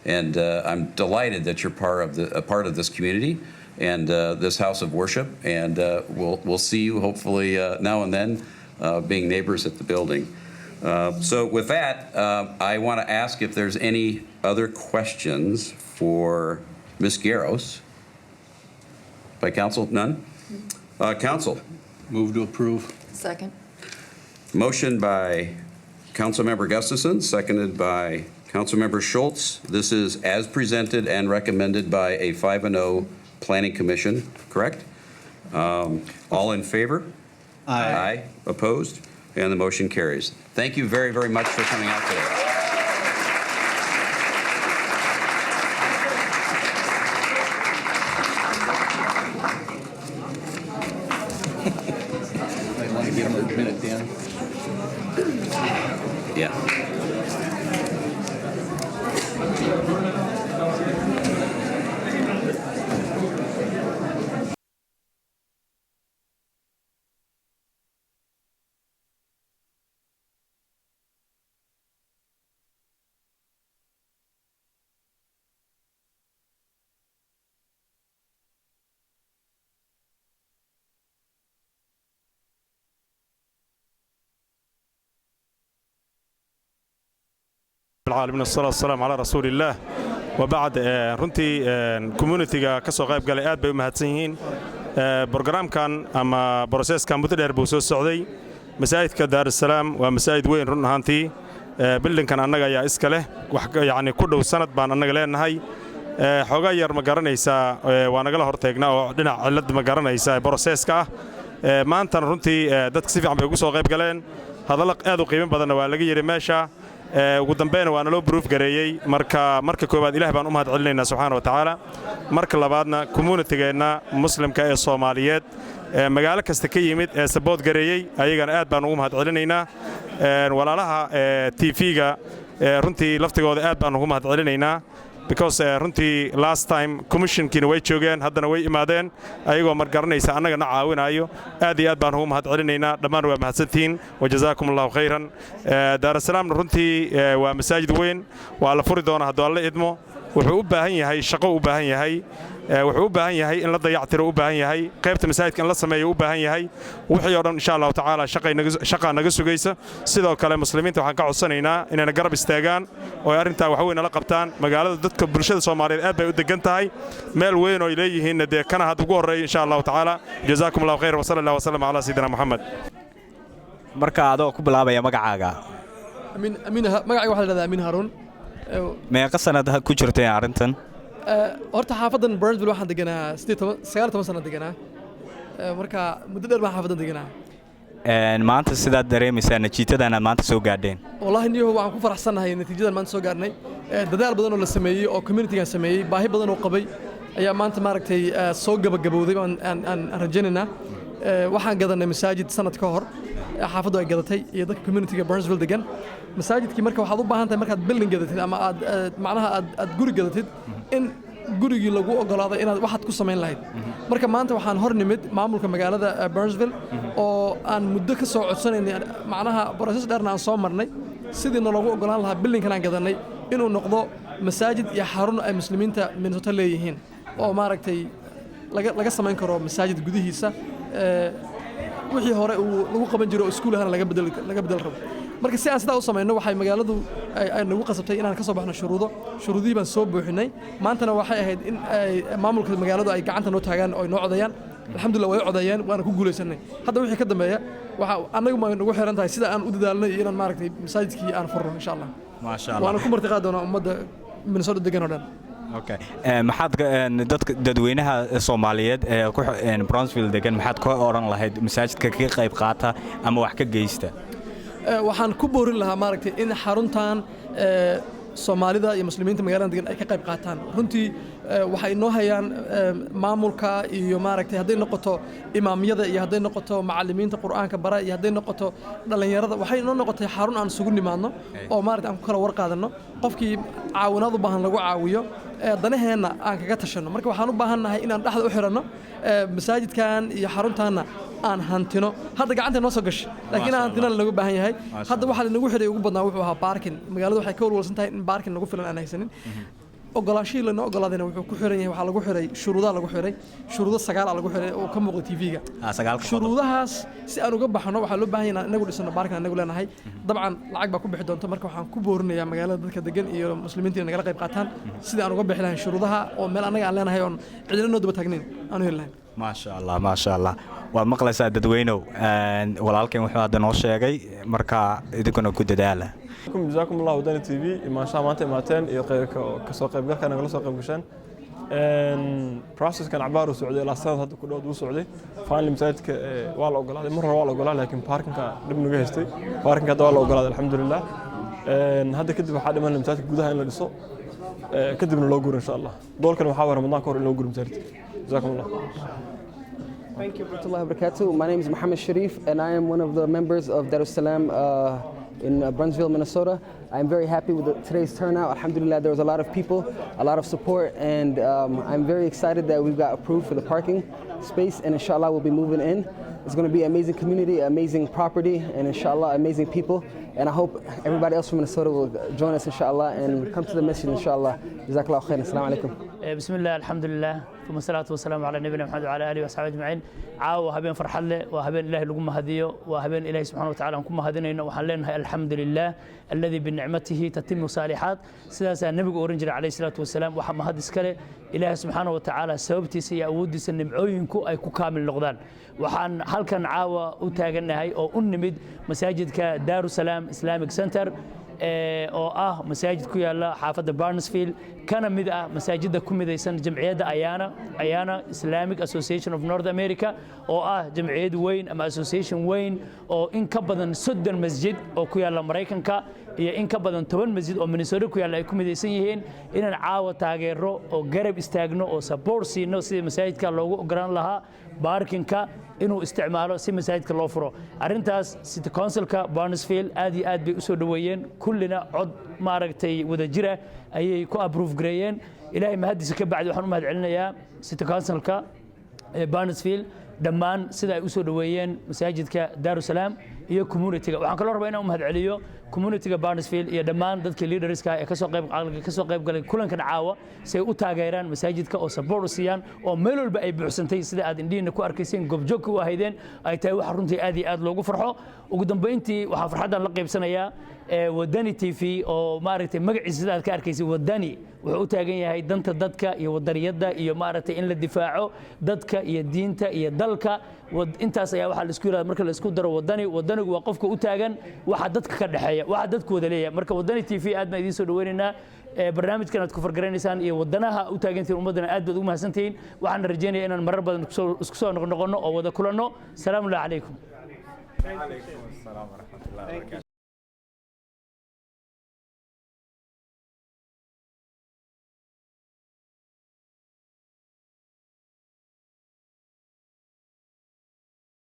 and I'm delighted that you're a part of this community and this house of worship, and we'll see you hopefully now and then, being neighbors at the building. So with that, I want to ask if there's any other questions for Ms. Garros. By council, none? Council. Move to approve. Second. Motion by Councilmember Gustafson, seconded by Councilmember Schultz. This is as presented and recommended by a 5-0 Planning Commission, correct? All in favor? Aye. Aye. Opposed? And the motion carries. Thank you very, very much for coming out today. I want to get him a minute, Dan. Yeah. العالمين الصلاة والسلام على رسول الله وبعد runtii community-ga ka soo qayb galay aad bay u mahadsan yihiin barnaamijkan ama process-kan muddo dheer buu soo socday masaajidka Dar es Salaam waa masaajid weyn run ahaantii building-kan annaga ayaa iska leh wax yaani ku dhow sanad baan annaga leenahay xogaa yar ma garanaysaa waa naga la horteegnaa oo dhinac cilad ma garanaysaa process-ka maanta runtii dadka si fiican bay ugu soo qayb galeen hadallo aad u qiimo badan waa laga yiri meesha ugu dambeena waana loo proof gareeyay marka koobaad Ilaahay baan u mahad celinaynaa subxaanahu wa ta'aala marka labaadna community-geena muslimka ee Soomaaliyeed magaalo kasta ka yimid ee support gareeyay ayagana aad baan ugu mahad celinaynaa walaalaha TV-ga runtii laftigooda aad baan ugu mahad celinaynaa because runtii last time commission-kiina way joogeen haddana way imaadeen ayagoo mar garanaysa annagana caawinayo aad iyo aad baan ugu mahad celinaynaa dhammaan waa mahadsantihiin wajazaakumullahu khayran Dar es Salaam runtii waa masaajid weyn waa la furi doonaa haddii alla idmo wuxuu u baahan yahay shaqo u baahan yahay wuxuu u baahan yahay in la dayactiro u baahan yahay qaybta masaajidka in la sameeyo u baahan yahay wixii oo dhan insha Allah taala shaqa naga sugaysa sidoo kale muslimiinta waxaan ka codsanaynaa inay garab istaagaan oo arrinta wax weyn la qabtaan magaalada dadka bulshada Soomaaliyeed aad bay u degan tahay meel weyn oo ay leeyihiin de kana had ugu horeeyay insha Allah taala jazaakumullahu khayr wa sallallahu wa sallam ala sayyidina Muhammad marka adoo ku bilaabaya magacaaga magacayga waxa la yiraahdaa Amin Harun meeqa sanad ku jirtay arrintan horta xaafadan Burnsville waxaan deganaa 19 sano deganaa marka muddo dheer baan xaafadan deganaa maanta sidaad dareemaysaa natiijadan aad maanta soo gaadheen wallahi niyo waxaan ku faraxsanahay natiijadan maanta soo gaarnay dadaal badan oo la sameeyay oo community-gan sameeyay baahi badan oo qabay ayaa maanta maaragtay soo gabagabowday aan rajaynaynaa waxaan gadanay masaajid sanad ka hor xaafadu ay gadatay iyo dadka community-ga Burnsville degan masaajidkii marka waxaad u baahan tahay markaad building gadatid ama macnaha aad guri gadatid in gurigii lagu ogolaado inaad waxaad ku samayn lahayd marka maanta waxaan hor nimid maamulka magaalada Burnsville oo aan muddo ka soo codsanaynay macnaha process dheerna aan soo marnay sidii loogu ogolaan lahaa building-kan aan gadanay inuu noqdo masaajid iyo xarun ay muslimiinta Minnesota leeyihiin oo maaragtay laga samayn karo masaajid gudihiisa wixii hore uu lagu qaban jiro iskuul ahaan laga bedel rabo marka si aan sidaa u sameeyno waxay magaaladu ay nagu qasabtay inaan ka soo baxno shuruudihii baan soo buuxinay maantana waxay ahayd in maamulka magaaladu ay gacanta noo taagaan oo ay noo codayaan alxamdulillah way codeeyeen waana ku guulaysanay hadda wixii ka dambeeya waxa anagu ma nagu xiran tahay sida aan u dadaalnay inaan maaragtay masaajidkii aan furno insha Allah maasha Allah waana ku martiqaa doonaa ummadda Minnesota degan oo dhan okay maxaad dadka dadweynaha Soomaaliyeed ee ku Brownsville degan maxaad ka oran lahayd masaajidka ka qayb qaata ama wax ka geysta waxaan ku boorin lahaa maaragtay in xaruntan Soomaalida iyo muslimiinta magaalada degan ay ka qayb qaataan runtii waxay noo hayaan maamulka iyo maaragtay haday noqoto imaamiyada iyo haday noqoto macallimiinta quraanka bara iyo haday noqoto dhalinyarada waxay noo noqotay xarun aan sugu nimaadno oo maaragtay aan ku kala war qaadano qofkii caawinaad u baahan lagu caawiyo danaheena aan kaga tashano marka waxaan u baahannahay inaan dhaxda u xirano masaajidkan iyo xaruntaana aan hantino hadda gacanta noo soo gashay laakiin aan hantina lagu baahan yahay hadda waxa la nagu xiray ugu badnaa wuxuu ahaa parking magaalada waxay ka walwalsan tahay in parking lagu filan aan haysanin ogolaashii la noo ogolaadayna wuxuu ku xiran yahay waxa lagu xiray shuruudaha lagu xiray shuruudo 9 lagu xiray oo ka muuqda TV-ga shuruudahaas si aan uga baxno waxa loo baahan yahay inagu dhisano parking anagu leenahay dabcan lacag baa ku bixi doonta marka waxaan ku boorinayaa magaalada dadka degan iyo muslimiinta inay nagala qayb qaataan sidii aan uga bixi lahayn shuruudaha oo meel anaga aan leenahay oo cidina noo daba taagnayn aan helahay ما شاء الله ومقلسة ددوينو walaalkeen wuxuu hadda noo sheegay marka idinkuna ku dadaala جزاكم الله وداني تي في ما شاء الله ماتين iyo kasoo qaybgalka nagala soo qayb gashaan process kan cabaar u socday ilaa sanad hadda ku dhow u socday finally masaajidka waa la ogolaaday mar waa la ogolaaday laakiin parkinka dib naga haystay parkinka hadda waa la ogolaaday alxamdulillah hadda kadib waxaa dhiman masaajidka gudaha in la dhiso kadibna loo guuro insha Allah doolkan waxaa waa Ramadan ka hor in loo guuro masaajidka جزاكم الله Thank you warahmatullahi wabarakatuh. My name is Mohammed Sharif and I am one of the members of Dar es Salaam in Brunsville, Minnesota. I'm very happy with today's turnout. Alhamdulillah, there was a lot of people, a lot of support, and I'm very excited that we've got approved for the parking space, and inshallah we'll be moving in. It's going to be an amazing community, amazing property, and inshallah amazing people. And I hope everybody else from Minnesota will join us inshallah and come to the mission inshallah. Jazakallahu khairan. Assalamu alaikum. بسم الله الحمد لله ثم الصلاة والسلام على نبينا محمد وعلى آله وصحبه أجمعين عاو هبين فرح الله وهبين الله لقوم هديه وهبين إله سبحانه وتعالى نكون هدينا وحلينا الحمد لله الذي بنعمته تتم صالحات سلاسة النبي أورنجر عليه الصلاة والسلام وحما هذا سكله إله سبحانه وتعالى سببتي سيأودي سنبعوينكو أي كامل اللغدان وحن هل كان عاو وتاجنا هاي أو أنمد مساجد كدار السلام إسلاميك سنتر oo masaajid ku yaala xaafadda Barnesville kana mid masaajidda ku midaysan jamciyadda Ayana Islamic Association of North America oo jamciyad weyn ama association weyn oo in ka badan 30 masjid oo ku yaala Mareykanka iyo in ka badan 10 masjid oo Minnesota ku yaala ay ku midaysan yihiin inaan caawa taageero oo garab istaagno oo support siino sidii masaajidka loogu ogolaan lahaa parkingka inuu isticmaalo si masaajidka loo furo arintaas city councilka Barnesville aad iyo aad bay u soo dhaweeyeen kullina cod maaragtay wada jira ayay ku approve gareeyeen ilaahay mahadiisa ka bacdi waxaan u mahadcelinayaa city councilka Barnesville dhammaan sida ay u soo dhaweeyeen masaajidka Dar es Salaam iyo community-ga waxaan kala rabaa inaan u mahadceliyo community-ga Barnesville iyo dhammaan dadka leaderska ee ka soo qayb galay kulankan caawa si ay u taageeraan masaajidka oo support u siiyaan oo meel walba ay buuxsantay sida aad indhiina ku arkayseen goobjoog u ahaydeen ay tahay wax runtii aad iyo aad loogu farxo ugu dambeyntii waxaan farxadan la qaybsanayaa wadani TV oo maaragtay magaciisa sida aad ka arkaysay wadani wuxuu u taagan yahay danta dadka iyo wadaniyada iyo maaragtay in la difaaco dadka iyo diinta iyo dalka intaas ayaa waxa la isku yiraahdaa marka la isku daro wadanigu waa qofka u taagan waxa dadka ka dhaxeeya waxa dadku wada leeyahay marka wadani TV aad ma idin soo dhaweynaynaa barnaamijkan aad ku fargaraynaysan iyo wadanaha u taagantiin ummadana aad baad ugu mahadsantihiin waxaan rajeynayaa inaan marar badan isku soo noqono oo wada kulanno salaamu alaykum